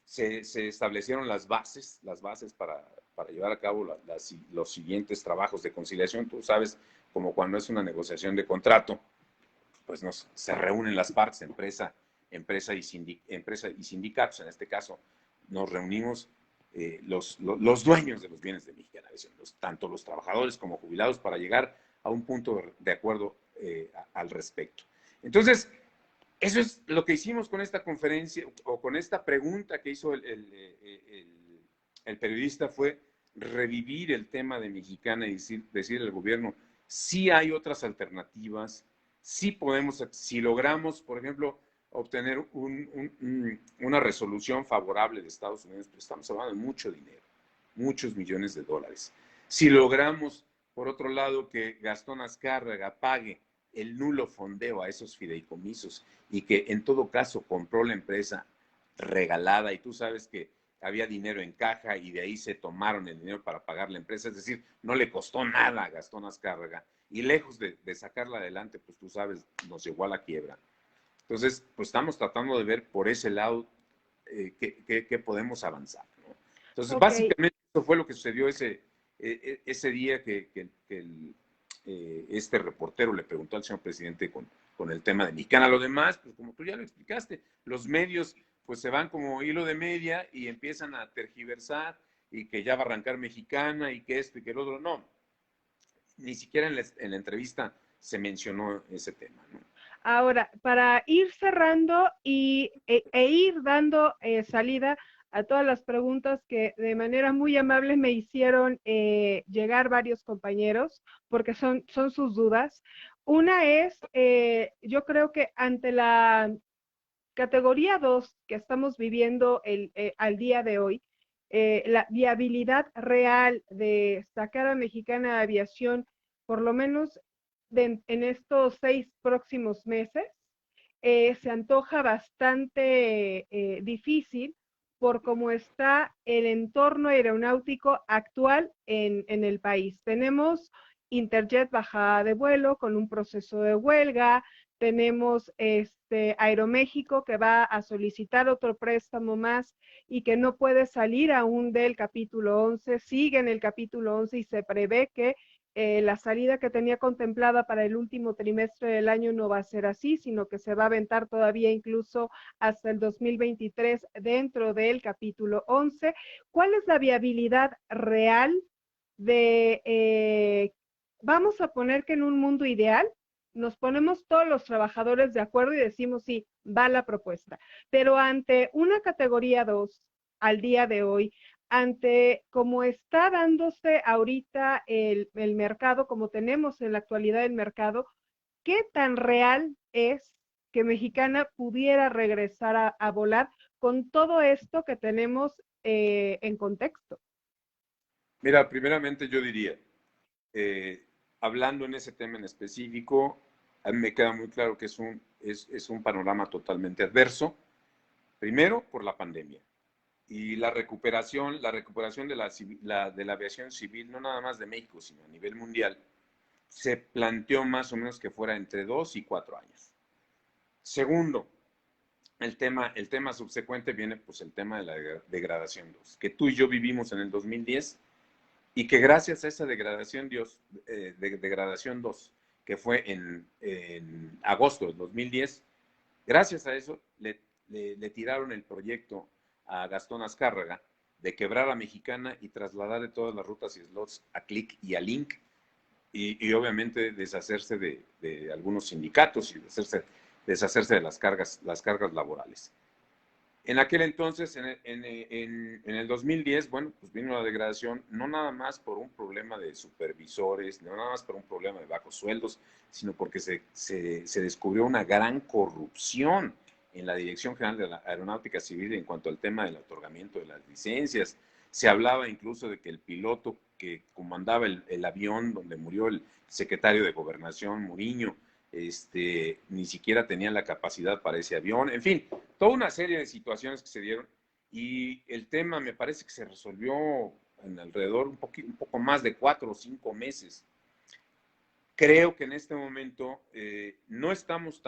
Se establecieron las bases para llevar a cabo los siguientes trabajos de conciliación. Tú sabes, como cuando es una negociación de contrato, pues se reúnen las partes, empresa y sindicatos. En este caso, nos reunimos los dueños de los bienes de Mexicana, tanto los trabajadores como jubilados, para llegar a un punto de acuerdo al respecto. Entonces, eso es lo que hicimos con esta conferencia, o con esta pregunta que hizo el periodista, fue revivir el tema de Mexicana y decirle al gobierno, sí hay otras alternativas, sí podemos, si logramos, por ejemplo, obtener una resolución favorable de Estados Unidos, pues estamos hablando de mucho dinero, muchos millones de dólares. Si logramos, por otro lado, que Gastón Azcárraga pague el nulo fondeo a esos fideicomisos y que en todo caso compró la empresa regalada, y tú sabes que había dinero en caja y de ahí se tomaron el dinero para pagar la empresa, es decir, no le costó nada a Gastón Azcárraga, y lejos de sacarla adelante, pues tú sabes, nos llevó a la quiebra. Entonces, pues estamos tratando de ver por ese lado qué podemos avanzar, ¿no? Entonces, Okay. básicamente, eso fue lo que sucedió ese día que este reportero le preguntó al señor presidente con el tema de Mexicana. Lo demás, pues como tú ya lo explicaste, los medios pues se van como hilo de media y empiezan a tergiversar, y que ya va a arrancar Mexicana y que esto y que el otro. No, ni siquiera en la entrevista se mencionó ese tema, ¿no? Ahora, para ir cerrando e ir dando salida a todas las preguntas que de manera muy amable me hicieron llegar varios compañeros, porque son sus dudas. Una es, yo creo que ante la categoría 2 que estamos viviendo al día de hoy, la viabilidad real de sacar a Mexicana Aviación, por lo menos en estos 6 próximos meses, se antoja bastante difícil por cómo está el entorno aeronáutico actual en el país. Tenemos Interjet bajada de vuelo con un proceso de huelga, tenemos Aeroméxico que va a solicitar otro préstamo más y que no puede salir aún del capítulo 11, sigue en el capítulo 11 y se prevé que la salida que tenía contemplada para el último trimestre del año no va a ser así, sino que se va a aventar todavía incluso hasta el 2023 dentro del capítulo 11. ¿Cuál es la viabilidad real vamos a poner que en un mundo ideal nos ponemos todos los trabajadores de acuerdo y decimos sí, va la propuesta, pero ante una categoría 2 al día de hoy, ante cómo está dándose ahorita el mercado, como tenemos en la actualidad el mercado, ¿qué tan real es que Mexicana pudiera regresar a volar con todo esto que tenemos en contexto? Mira, primeramente yo diría, hablando en ese tema en específico, a mí me queda muy claro que es un panorama totalmente adverso, primero por la pandemia. Y la recuperación de la aviación civil, no nada más de México, sino a nivel mundial, se planteó más o menos que fuera entre 2 y 4 años. Segundo, el tema subsecuente viene pues el tema de la degradación 2, que tú y yo vivimos en el 2010, y que gracias a esa degradación 2, que fue en agosto del 2010, gracias a eso le tiraron el proyecto a Gastón Azcárraga de quebrar a Mexicana y trasladarle todas las rutas y slots a Clic y a Link, y obviamente deshacerse de algunos sindicatos y deshacerse de las cargas laborales. En aquel entonces, en el 2010, bueno, pues vino la degradación, no nada más por un problema de supervisores, no nada más por un problema de bajos sueldos, sino porque se descubrió una gran corrupción en la Dirección General de la Aeronáutica Civil en cuanto al tema del otorgamiento de las licencias. Se hablaba incluso de que el piloto que comandaba el avión donde murió el secretario de Gobernación, Muriño, ni siquiera tenía la capacidad para ese avión. En fin, toda una serie de situaciones que se dieron y el tema me parece que se resolvió en alrededor un poco más de 4 o 5 meses. Creo que en este momento no estamos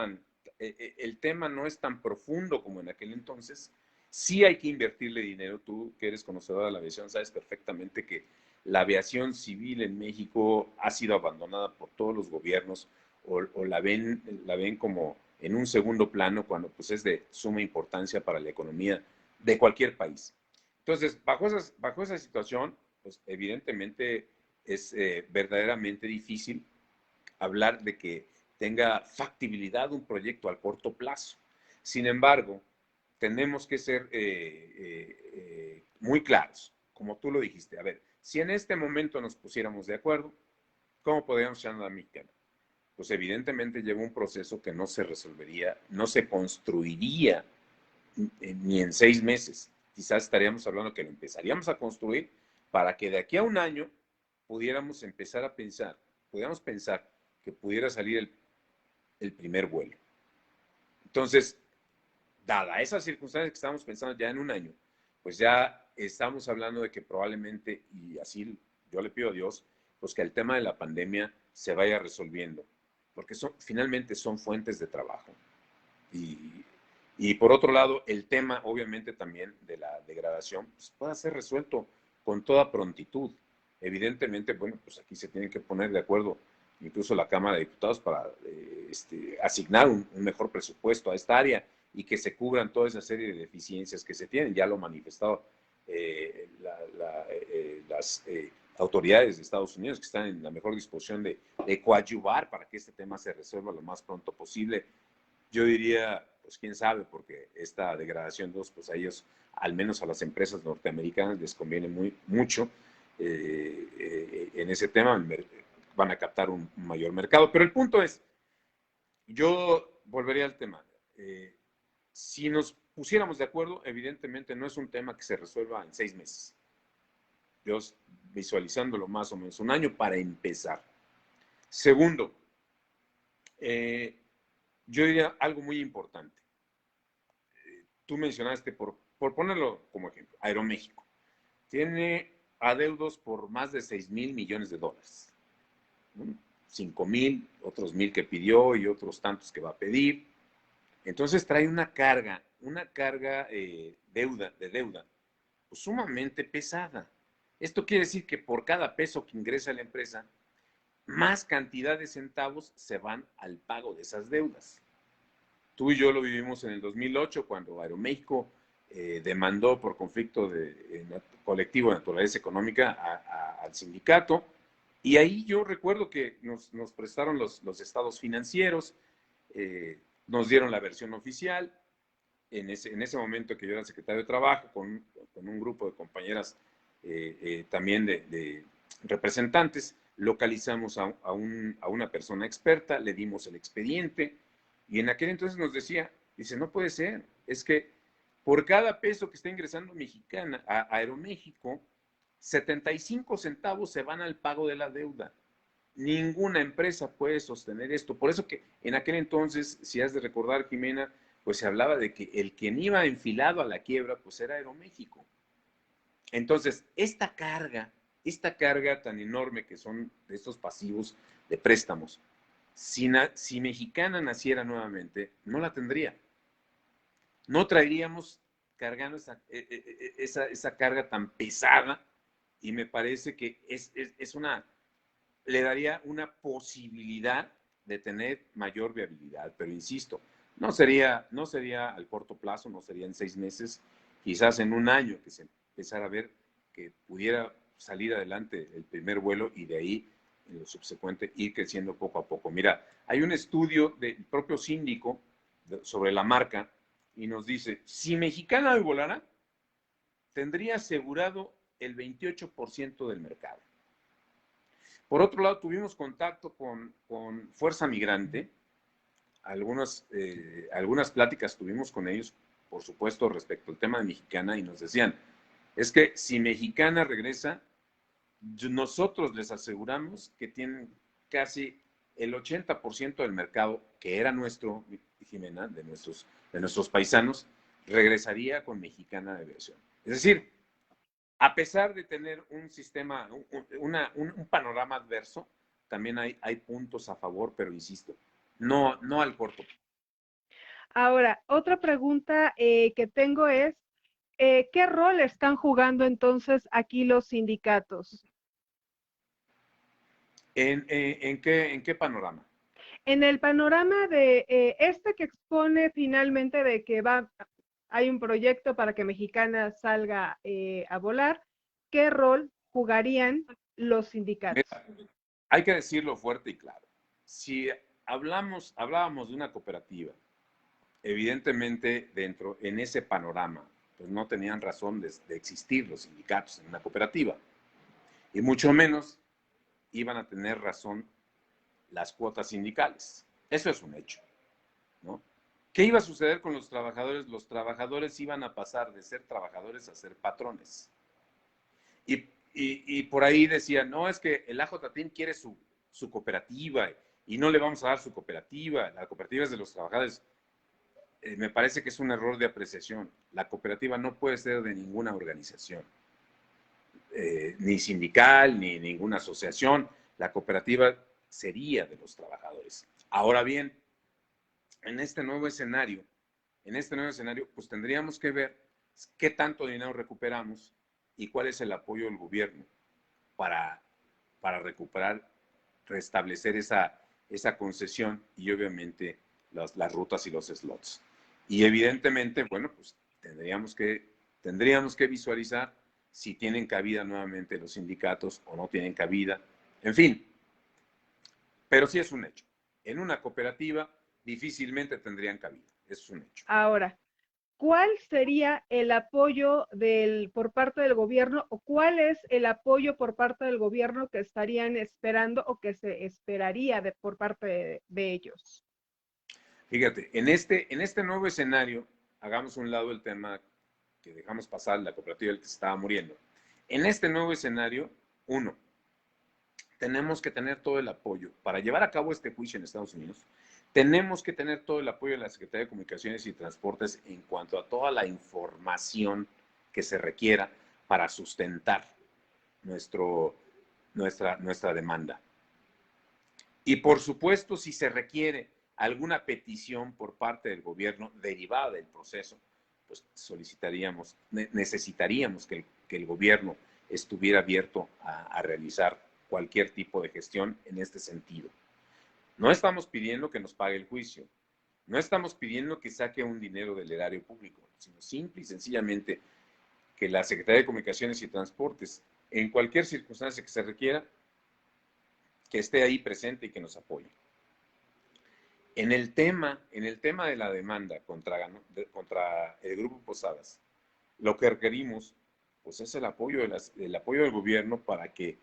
el tema no es tan profundo como en aquel entonces. Sí hay que invertirle dinero. Tú, que eres conocedora de la aviación, sabes perfectamente que la aviación civil en México ha sido abandonada por todos los gobiernos o la ven como en un segundo plano cuando pues es de suma importancia para la economía de cualquier país. Entonces, bajo esa situación, pues evidentemente es verdaderamente difícil hablar de que tenga factibilidad un proyecto al corto plazo. Sin embargo, tenemos que ser muy claros, como tú lo dijiste. A ver, si en este momento nos pusiéramos de acuerdo, ¿cómo podríamos echar a la mexicana? Pues evidentemente lleva un proceso que no se resolvería, no se construiría ni en 6 meses. Quizás estaríamos hablando que lo empezaríamos a construir para que de aquí a un año pudiéramos empezar a pensar, pudiéramos pensar que pudiera salir el primer vuelo. Entonces, dada esas circunstancias que estamos pensando ya en un año, pues ya estamos hablando de que probablemente, y así yo le pido a Dios, pues que el tema de la pandemia se vaya resolviendo, porque finalmente son fuentes de trabajo. Y por otro lado, el tema obviamente también de la degradación pues pueda ser resuelto con toda prontitud. Evidentemente, bueno, pues aquí se tienen que poner de acuerdo incluso la Cámara de Diputados para asignar un mejor presupuesto a esta área y que se cubran toda esa serie de deficiencias que se tienen. Ya lo manifestado las autoridades de Estados Unidos, que están en la mejor disposición de coadyuvar para que este tema se resuelva lo más pronto posible. Yo diría, pues quién sabe, porque esta degradación 2, pues a ellos, al menos a las empresas norteamericanas, les conviene mucho en ese tema, van a captar un mayor mercado. Pero el punto es, yo volvería al tema. Si nos pusiéramos de acuerdo, evidentemente no es un tema que se resuelva en 6 meses. Yo visualizándolo más o menos un año para empezar. Segundo, yo diría algo muy importante. Tú mencionaste, por ponerlo como ejemplo, Aeroméxico. Tiene adeudos por más de 6,000 millones de dólares. 5,000, otros 1,000 que pidió y otros tantos que va a pedir. Entonces trae una carga de deuda pues, sumamente pesada. Esto quiere decir que por cada peso que ingresa a la empresa, más cantidad de centavos se van al pago de esas deudas. Tú y yo lo vivimos en el 2008 cuando Aeroméxico demandó por conflicto colectivo de naturaleza económica al sindicato y ahí yo recuerdo que nos prestaron los estados financieros, nos dieron la versión oficial. En ese momento que yo era secretario de Trabajo con un grupo de compañeras también de representantes, localizamos a una persona experta, le dimos el expediente y en aquel entonces nos decía, dice, no puede ser, es que por cada peso que está ingresando Mexicana a Aeroméxico, 75 centavos se van al pago de la deuda. Ninguna empresa puede sostener esto. Por eso que en aquel entonces, si has de recordar, Jimena, pues se hablaba de que el quien iba enfilado a la quiebra, pues era Aeroméxico. Entonces, esta carga tan enorme que son de estos pasivos de préstamos, si Mexicana naciera nuevamente, no la tendría. No traeríamos cargando esa carga tan pesada y me parece que le daría una posibilidad de tener mayor viabilidad. Pero insisto, no sería al corto plazo, no sería en 6 meses, quizás en un año que se empezara a ver que pudiera salir adelante el primer vuelo y de ahí en lo subsecuente, ir creciendo poco a poco. Mira, hay un estudio del propio síndico sobre la marca y nos dice, si Mexicana hoy volara, tendría asegurado el 28% del mercado. Por otro lado, tuvimos contacto con Fuerza Migrante, algunas pláticas tuvimos con ellos, por supuesto, respecto al tema de Mexicana, y nos decían, es que si Mexicana regresa, nosotros les aseguramos que tienen casi el 80% del mercado, que era nuestro, Jimena, de nuestros paisanos, regresaría con Mexicana de versión. Es decir, a pesar de tener un sistema, un panorama adverso, también hay puntos a favor, pero insisto, no al corto. Ahora, otra pregunta que tengo es, ¿qué rol están jugando entonces aquí los sindicatos? ¿En qué panorama? En el panorama de este que expone finalmente de que hay un proyecto para que Mexicana salga a volar, ¿qué rol jugarían los sindicatos? Mira, hay que decirlo fuerte y claro. Si hablábamos de una cooperativa, evidentemente en ese panorama, pues no tenían razón de existir los sindicatos en una cooperativa. Y mucho menos iban a tener razón las cuotas sindicales. Eso es un hecho, ¿no? ¿Qué iba a suceder con los trabajadores? Los trabajadores iban a pasar de ser trabajadores a ser patrones. Y por ahí decían, no, es que el AJTIM quiere su cooperativa y no le vamos a dar su cooperativa, la cooperativa es de los trabajadores. Me parece que es un error de apreciación. La cooperativa no puede ser de ninguna organización, ni sindical, ni ninguna asociación. La cooperativa sería de los trabajadores. Ahora bien, en este nuevo escenario, pues tendríamos que ver qué tanto dinero recuperamos y cuál es el apoyo del gobierno para recuperar, restablecer esa concesión y obviamente las rutas y los slots. Y evidentemente, bueno, pues tendríamos que visualizar si tienen cabida nuevamente los sindicatos o no tienen cabida. En fin, pero sí es un hecho. En una cooperativa difícilmente tendrían cabida. Es un hecho. Ahora, ¿cuál sería el apoyo por parte del gobierno o cuál es el apoyo por parte del gobierno que estarían esperando o que se esperaría por parte de ellos? Fíjate, en este nuevo escenario, hagamos un lado el tema que dejamos pasar, la cooperativa del que se estaba muriendo. En este nuevo escenario, uno, tenemos que tener todo el apoyo para llevar a cabo este juicio en Estados Unidos. Tenemos que tener todo el apoyo de la Secretaría de Comunicaciones y Transportes en cuanto a toda la información que se requiera para sustentar nuestra demanda. Y por supuesto, si se requiere alguna petición por parte del gobierno derivada del proceso, pues necesitaríamos que el gobierno estuviera abierto a realizar cualquier tipo de gestión en este sentido. No estamos pidiendo que nos pague el juicio, no estamos pidiendo que saque un dinero del erario público, sino simple y sencillamente que la Secretaría de Comunicaciones y Transportes, en cualquier circunstancia que se requiera, que esté ahí presente y que nos apoye. En el tema de la demanda contra el Grupo Posadas, lo que requerimos pues, es el apoyo del gobierno para que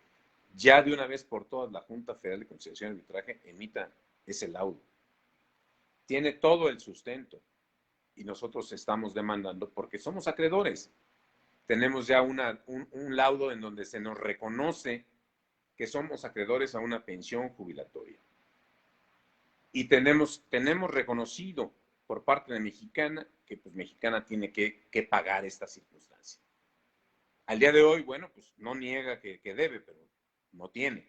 ya de una vez por todas la Junta Federal de Conciliación y Arbitraje emita ese laudo. Tiene todo el sustento y nosotros estamos demandando porque somos acreedores. Tenemos ya un laudo en donde se nos reconoce que somos acreedores a una pensión jubilatoria. Y tenemos reconocido por parte de Mexicana que pues Mexicana tiene que pagar esta circunstancia. Al día de hoy, bueno, pues no niega que debe, pero no tiene.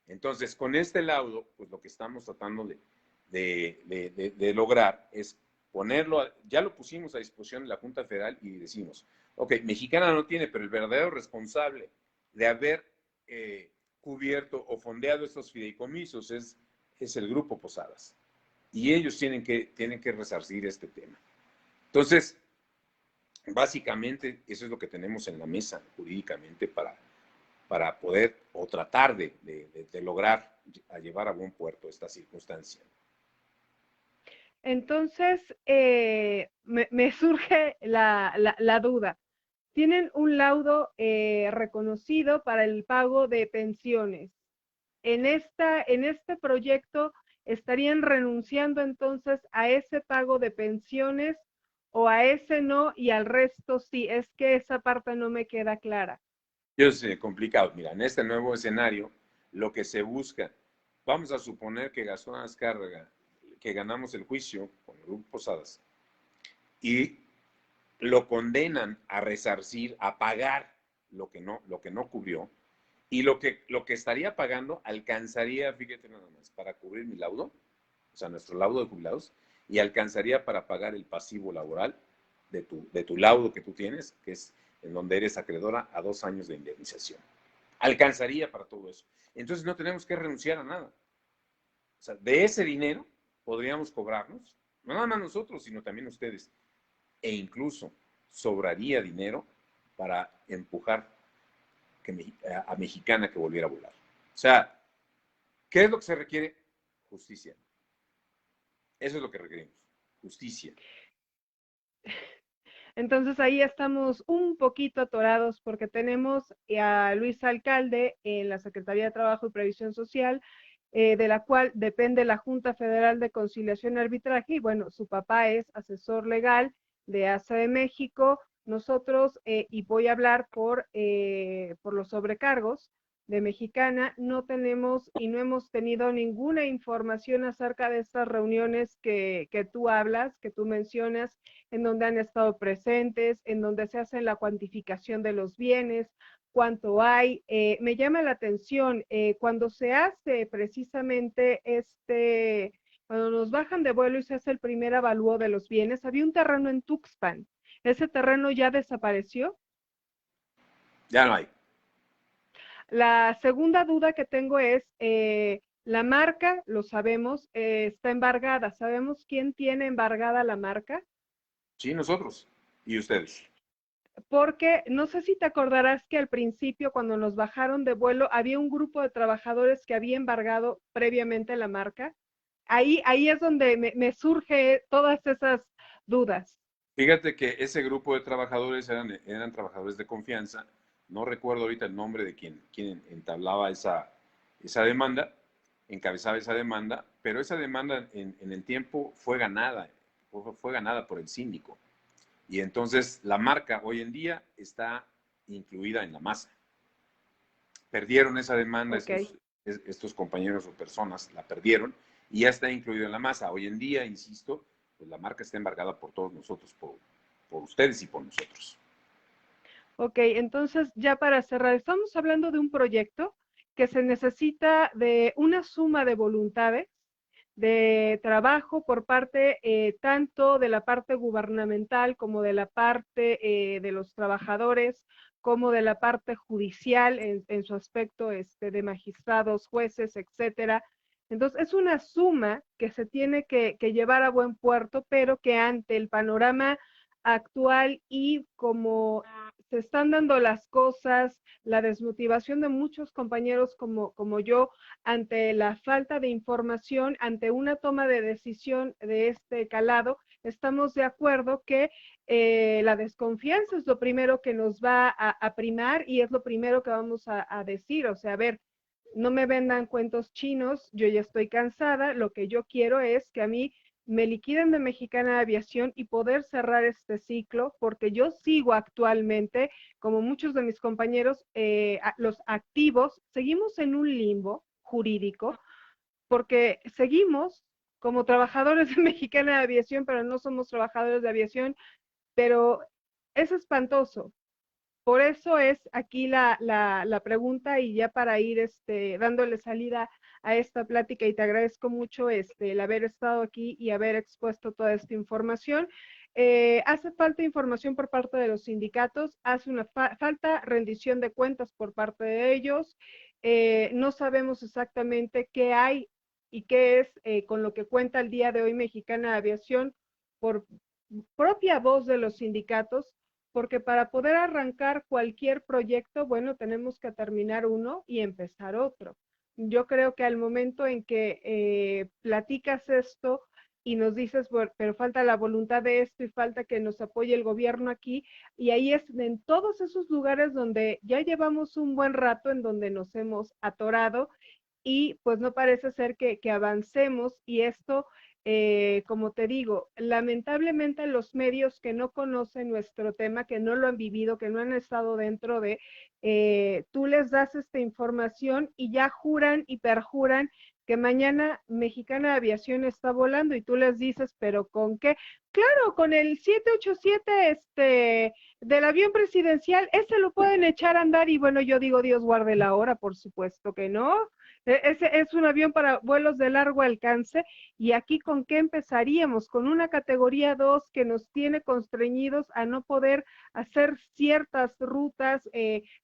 Entonces, con este laudo, pues lo que estamos tratando de lograr es ponerlo, ya lo pusimos a disposición de la Junta Federal y decimos, ok, Mexicana no tiene, pero el verdadero responsable de haber cubierto o fondeado estos fideicomisos es el Grupo Posadas. Y ellos tienen que resarcir este tema. Entonces, básicamente, eso es lo que tenemos en la mesa jurídicamente para poder o tratar de lograr a llevar a buen puerto esta circunstancia. Entonces, me surge la duda. Tienen un laudo reconocido para el pago de pensiones. En este proyecto, ¿estarían renunciando entonces a ese pago de pensiones o a ese no y al resto sí? Es que esa parte no me queda clara. Es complicado. Mira, en este nuevo escenario, lo que se busca, vamos a suponer que Gastón Azcárraga, que ganamos el juicio con el Grupo Posadas, y lo condenan a resarcir, a pagar lo que no cubrió, y lo que estaría pagando alcanzaría, fíjate nada más, para cubrir mi laudo, o sea, nuestro laudo de jubilados, y alcanzaría para pagar el pasivo laboral de tu laudo que tú tienes, que es en donde eres acreedora a 2 años de indemnización. Alcanzaría para todo eso. Entonces no tenemos que renunciar a nada. O sea, de ese dinero podríamos cobrarnos, no nada más nosotros, sino también ustedes. E incluso sobraría dinero para empujar a Mexicana que volviera a volar. O sea, ¿qué es lo que se requiere? Justicia. Eso es lo que requerimos, justicia. Entonces ahí estamos un poquito atorados porque tenemos a Luis Alcalde en la Secretaría de Trabajo y Previsión Social, de la cual depende la Junta Federal de Conciliación y Arbitraje, y bueno, su papá es asesor legal de ASA de México. Nosotros, y voy a hablar por los sobrecargos de Mexicana, no tenemos y no hemos tenido ninguna información acerca de estas reuniones que tú hablas, que tú mencionas, en donde han estado presentes, en donde se hace la cuantificación de los bienes, cuánto hay. Me llama la atención cuando se hace precisamente cuando nos bajan de vuelo y se hace el primer avalúo de los bienes, había un terreno en Tuxpan. ¿Ese terreno ya desapareció? Ya no hay. La segunda duda que tengo es, la marca, lo sabemos, está embargada. ¿Sabemos quién tiene embargada la marca? Sí, nosotros y ustedes. Porque no sé si te acordarás que al principio, cuando nos bajaron de vuelo, había un grupo de trabajadores que había embargado previamente la marca. Ahí es donde me surge todas esas dudas. Fíjate que ese grupo de trabajadores eran trabajadores de confianza. No recuerdo ahorita el nombre de quien entablaba esa demanda, encabezaba esa demanda, pero esa demanda en el tiempo fue ganada por el síndico. Y entonces la marca hoy en día está incluida en la masa. Perdieron esa demanda, Ok. estos compañeros o personas la perdieron y ya está incluido en la masa. Hoy en día, insisto, pues la marca está embargada por todos nosotros, por ustedes y por nosotros. Ok, entonces ya para cerrar, estamos hablando de un proyecto que se necesita de una suma de voluntades, de trabajo por parte tanto de la parte gubernamental como de la parte de los trabajadores, como de la parte judicial en su aspecto de magistrados, jueces, etcétera. Entonces es una suma que se tiene que llevar a buen puerto, pero que ante el panorama actual y como se están dando las cosas, la desmotivación de muchos compañeros como yo, ante la falta de información, ante una toma de decisión de este calado, estamos de acuerdo que la desconfianza es lo primero que nos va a primar y es lo primero que vamos a decir. O sea, a ver, no me vendan cuentos chinos, yo ya estoy cansada, lo que yo quiero es que a mí me liquiden de Mexicana de Aviación y poder cerrar este ciclo, porque yo sigo actualmente, como muchos de mis compañeros, los activos, seguimos en un limbo jurídico, porque seguimos como trabajadores de Mexicana de Aviación, pero no somos trabajadores de aviación, pero es espantoso. Por eso es aquí la pregunta y ya para ir dándole salida a esta plática, y te agradezco mucho el haber estado aquí y haber expuesto toda esta información. Hace falta información por parte de los sindicatos, hace una falta rendición de cuentas por parte de ellos. No sabemos exactamente qué hay y qué es con lo que cuenta el día de hoy Mexicana de Aviación por propia voz de los sindicatos, porque para poder arrancar cualquier proyecto, bueno, tenemos que terminar uno y empezar otro. Yo creo que al momento en que platicas esto y nos dices, bueno, pero falta la voluntad de esto y falta que nos apoye el gobierno aquí, y ahí es en todos esos lugares donde ya llevamos un buen rato en donde nos hemos atorado y pues no parece ser que avancemos y esto, como te digo, lamentablemente los medios que no conocen nuestro tema, que no lo han vivido, que no han estado dentro de, tú les das esta información y ya juran y perjuran que mañana Mexicana de Aviación está volando y tú les dices, pero ¿con qué? Claro, con el 787 del avión presidencial, ese lo pueden echar a andar y bueno, yo digo, Dios guarde la hora, por supuesto que no. Ese es un avión para vuelos de largo alcance y aquí con qué empezaríamos, con una categoría 2 que nos tiene constreñidos a no poder hacer ciertas rutas,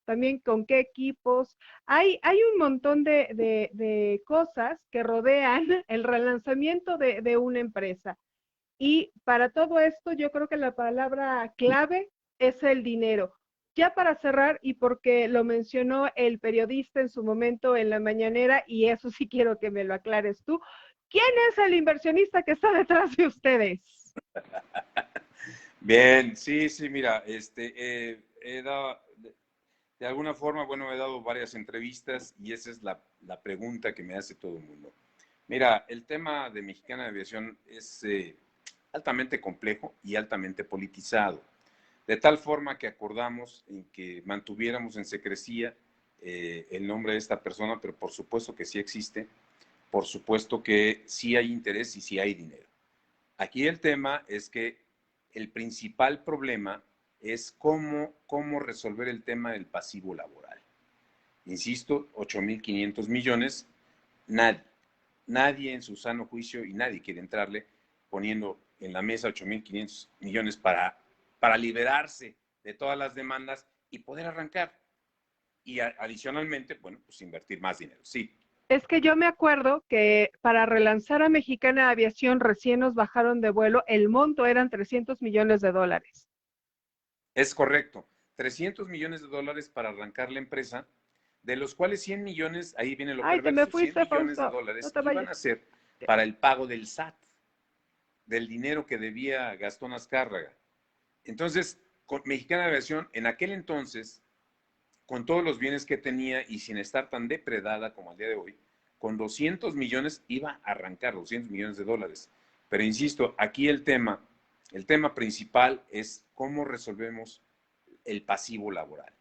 también con qué equipos. Hay un montón de cosas que rodean el relanzamiento de una empresa. Y para todo esto, yo creo que la palabra clave es el dinero. Ya para cerrar, y porque lo mencionó el periodista en su momento en la mañanera, y eso sí quiero que me lo aclares tú, ¿quién es el inversionista que está detrás de ustedes? Bien, sí, sí, mira, he dado, de alguna forma, bueno, he dado varias entrevistas y esa es la pregunta que me hace todo el mundo. Mira, el tema de Mexicana de Aviación es altamente complejo y altamente politizado, de tal forma que acordamos en que mantuviéramos en secrecía el nombre de esta persona, pero por supuesto que sí existe, por supuesto que sí hay interés y sí hay dinero. Aquí el tema es que el principal problema es cómo resolver el tema del pasivo laboral. Insisto, 8.500 millones, nadie en su sano juicio y nadie quiere entrarle poniendo en la mesa 8.500 millones para liberarse de todas las demandas y poder arrancar. Y adicionalmente, bueno, pues invertir más dinero. Sí, Es que yo me acuerdo que para relanzar a Mexicana de Aviación recién nos bajaron de vuelo, el monto eran 300 millones de dólares. es correcto. 300 millones de dólares para arrancar la empresa, de los cuales 100 millones, ahí viene lo Ay, te me perverso, 100 fuiste, millones de Fausto, no dólares te iban vayas. a ser para el pago del SAT, del dinero que debía Gastón Azcárraga. Entonces, con Mexicana de Aviación, en aquel entonces, con todos los bienes que tenía y sin estar tan depredada como al día de hoy, con 200 millones iba a arrancar, 200 millones de dólares. Pero insisto, aquí el tema principal es cómo resolvemos el pasivo laboral,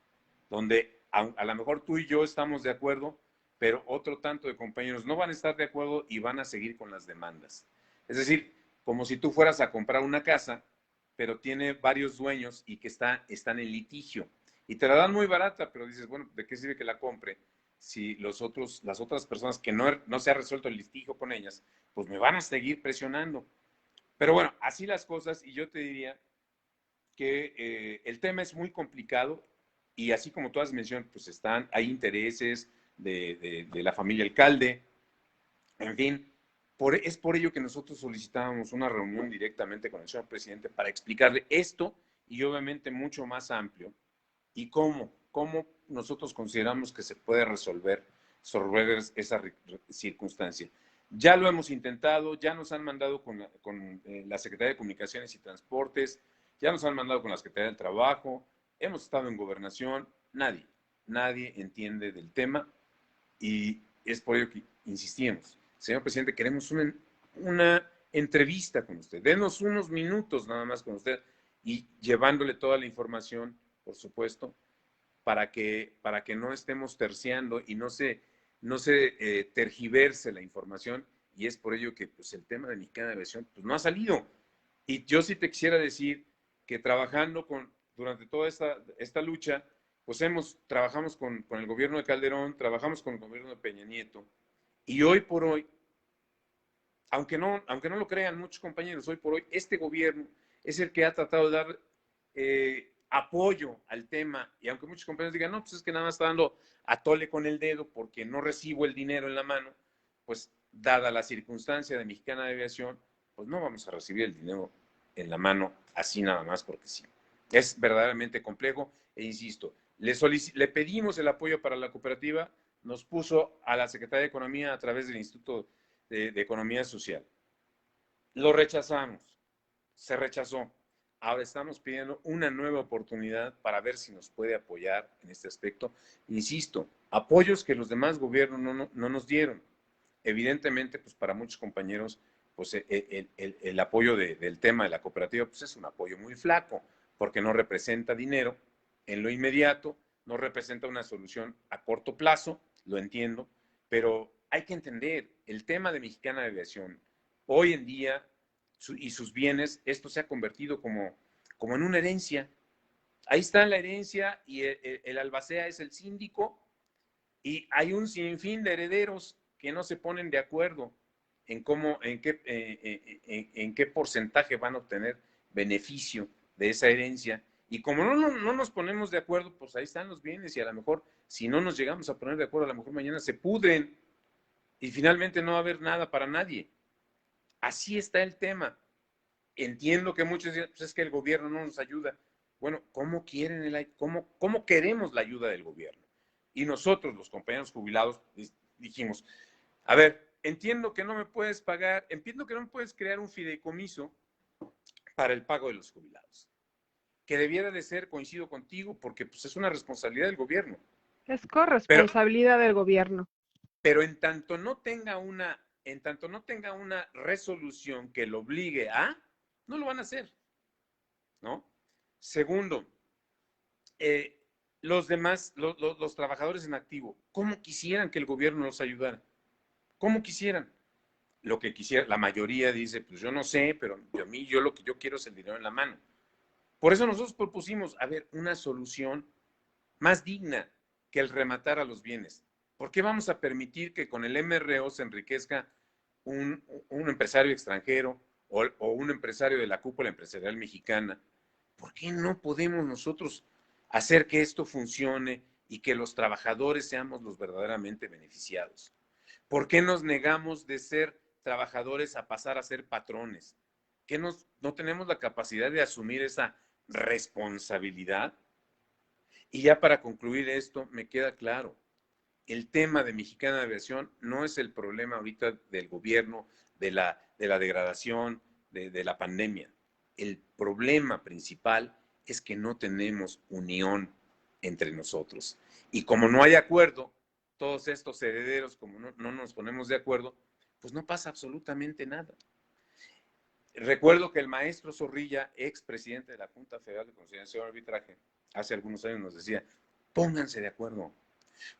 donde a lo mejor tú y yo estamos de acuerdo, pero otro tanto de compañeros no van a estar de acuerdo y van a seguir con las demandas. Es decir, como si tú fueras a comprar una casa, pero tiene varios dueños y que están en litigio. Y te la dan muy barata, pero dices, bueno, ¿de qué sirve que la compre si las otras personas que no se ha resuelto el litigio con ellas, pues me van a seguir presionando? Pero bueno, así las cosas y yo te diría que el tema es muy complicado y así como tú has mencionado, pues hay intereses de la familia alcalde, en fin, es por ello que nosotros solicitábamos una reunión directamente con el señor presidente para explicarle esto y obviamente mucho más amplio y cómo nosotros consideramos que se puede resolver esa circunstancia. Ya lo hemos intentado, ya nos han mandado con la Secretaría de Comunicaciones y Transportes, ya nos han mandado con la Secretaría del Trabajo, hemos estado en gobernación, nadie entiende del tema y es por ello que insistimos. Señor presidente, queremos una entrevista con usted, denos unos minutos nada más con usted y llevándole toda la información, por supuesto, para que no estemos terciando y no se tergiverse la información y es por ello que pues, el tema de Mexicana de Aviación pues, no ha salido. Y yo sí te quisiera decir que trabajando durante toda esta lucha, pues trabajamos con el gobierno de Calderón, trabajamos con el gobierno de Peña Nieto y hoy por hoy, aunque no lo crean muchos compañeros, hoy por hoy este gobierno es el que ha tratado de dar apoyo al tema y aunque muchos compañeros digan, no, pues es que nada más está dando a tole con el dedo porque no recibo el dinero en la mano, pues dada la circunstancia de Mexicana de Aviación, pues no vamos a recibir el dinero en la mano así nada más porque sí. Es verdaderamente complejo e insisto, le pedimos el apoyo para la cooperativa, nos puso a la Secretaría de Economía a través del Instituto de Economía Social. Lo rechazamos, se rechazó. Ahora estamos pidiendo una nueva oportunidad para ver si nos puede apoyar en este aspecto. Insisto, apoyos que los demás gobiernos no nos dieron. Evidentemente, pues para muchos compañeros, pues el apoyo del tema de la cooperativa, pues es un apoyo muy flaco, porque no representa dinero en lo inmediato, no representa una solución a corto plazo, lo entiendo, pero hay que entender, el tema de Mexicana de Aviación, hoy en día, y sus bienes, esto se ha convertido como en una herencia. Ahí está la herencia y el albacea es el síndico y hay un sinfín de herederos que no se ponen de acuerdo en en qué porcentaje van a obtener beneficio de esa herencia. Y como no nos ponemos de acuerdo, pues ahí están los bienes y a lo mejor si no nos llegamos a poner de acuerdo, a lo mejor mañana se pudren y finalmente no va a haber nada para nadie. Así está el tema. Entiendo que muchos dicen, pues es que el gobierno no nos ayuda. Bueno, ¿cómo queremos la ayuda del gobierno? Y nosotros, los compañeros jubilados, dijimos, a ver, entiendo que no me puedes pagar, entiendo que no me puedes crear un fideicomiso para el pago de los jubilados, que debiera de ser, coincido contigo, porque pues, es una responsabilidad del gobierno. Es corresponsabilidad del gobierno. Pero en tanto no tenga una resolución que lo obligue a, no lo van a hacer, ¿no? Segundo, los demás, los trabajadores en activo, ¿cómo quisieran que el gobierno los ayudara? ¿Cómo quisieran? Lo que quisiera, la mayoría dice, pues yo no sé, pero yo lo que yo quiero es el dinero en la mano. Por eso nosotros propusimos, a ver, una solución más digna que el rematar a los bienes. ¿Por qué vamos a permitir que con el MRO se enriquezca un empresario extranjero o un empresario de la cúpula empresarial mexicana? ¿Por qué no podemos nosotros hacer que esto funcione y que los trabajadores seamos los verdaderamente beneficiados? ¿Por qué nos negamos de ser trabajadores a pasar a ser patrones? ¿Qué no tenemos la capacidad de asumir esa responsabilidad? Y ya para concluir esto, me queda claro, el tema de Mexicana de Aviación no es el problema ahorita del gobierno, de la degradación, de la pandemia. El problema principal es que no tenemos unión entre nosotros. Y como no hay acuerdo, todos estos herederos, como no nos ponemos de acuerdo, pues no pasa absolutamente nada. Recuerdo que el maestro Zorrilla, ex presidente de la Junta Federal de Conciliación y Arbitraje, hace algunos años nos decía, pónganse de acuerdo.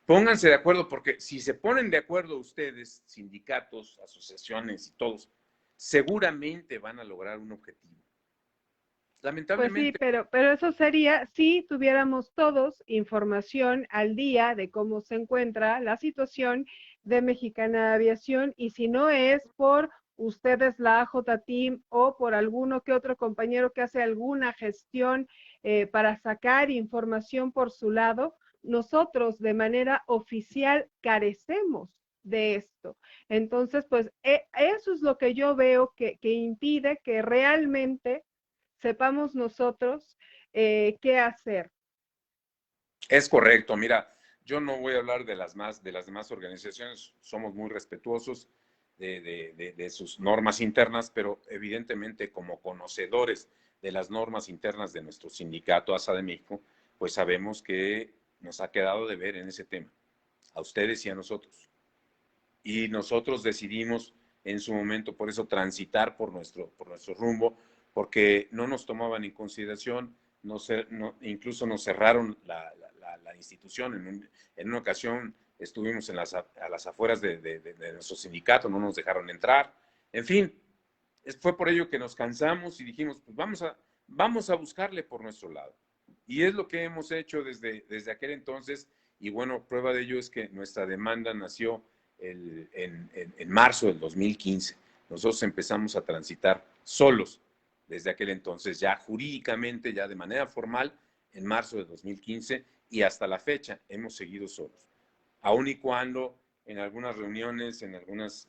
Pónganse de acuerdo porque si se ponen de acuerdo ustedes, sindicatos, asociaciones y todos, seguramente van a lograr un objetivo. Lamentablemente. Pues sí, pero eso sería si tuviéramos todos información al día de cómo se encuentra la situación de Mexicana de Aviación y si no es por ustedes, la AJ Team, o por alguno que otro compañero que hace alguna gestión para sacar información por su lado, nosotros de manera oficial carecemos de esto. Entonces, pues eso es lo que yo veo que impide que realmente sepamos nosotros qué hacer. Es correcto, mira, yo no voy a hablar de las demás organizaciones, somos muy respetuosos de sus normas internas, pero evidentemente como conocedores de las normas internas de nuestro sindicato ASA de México, pues sabemos que nos ha quedado de ver en ese tema, a ustedes y a nosotros. Y nosotros decidimos en su momento, por eso, transitar por nuestro rumbo, porque no nos tomaban en consideración, incluso nos cerraron la institución. En una ocasión estuvimos a las afueras de nuestro sindicato, no nos dejaron entrar. En fin, fue por ello que nos cansamos y dijimos, pues vamos a buscarle por nuestro lado. Y es lo que hemos hecho desde aquel entonces. Y bueno, prueba de ello es que nuestra demanda nació en marzo del 2015. Nosotros empezamos a transitar solos desde aquel entonces, ya jurídicamente, ya de manera formal, en marzo de 2015 y hasta la fecha hemos seguido solos. Aun y cuando en algunas reuniones, en algunas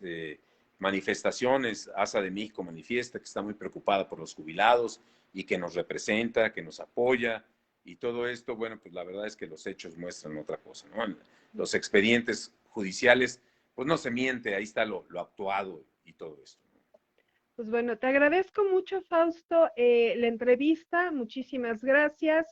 manifestaciones, ASA de México manifiesta que está muy preocupada por los jubilados y que nos representa, que nos apoya y todo esto, bueno, pues la verdad es que los hechos muestran otra cosa, ¿no? Los expedientes judiciales, pues no se miente, ahí está lo actuado y todo esto. Pues bueno, te agradezco mucho, Fausto, la entrevista. Muchísimas gracias.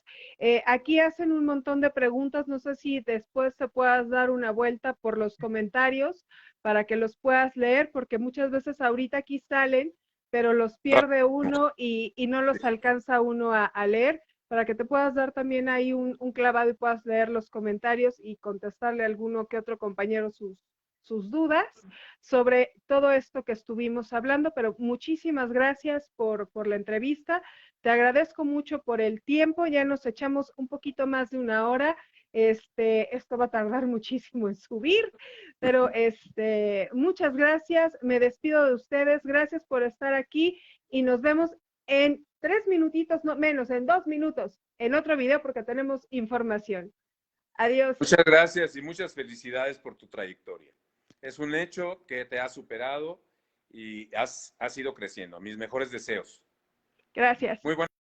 Aquí hacen un montón de preguntas. No sé si después te puedas dar una vuelta por los comentarios para que los puedas leer, porque muchas veces ahorita aquí salen, pero los pierde uno y no los alcanza uno a leer, para que te puedas dar también ahí un clavado y puedas leer los comentarios y contestarle a alguno que otro compañero sus dudas sobre todo esto que estuvimos hablando, pero muchísimas gracias por la entrevista. Te agradezco mucho por el tiempo, ya nos echamos un poquito más de una hora. Esto va a tardar muchísimo en subir, pero muchas gracias. Me despido de ustedes. Gracias por estar aquí y nos vemos en 3 minutitos, no menos, en 2 minutos, en otro video porque tenemos información. Adiós. Muchas gracias y muchas felicidades por tu trayectoria. Es un hecho que te has superado y has ido creciendo. Mis mejores deseos. Gracias. Muy bueno.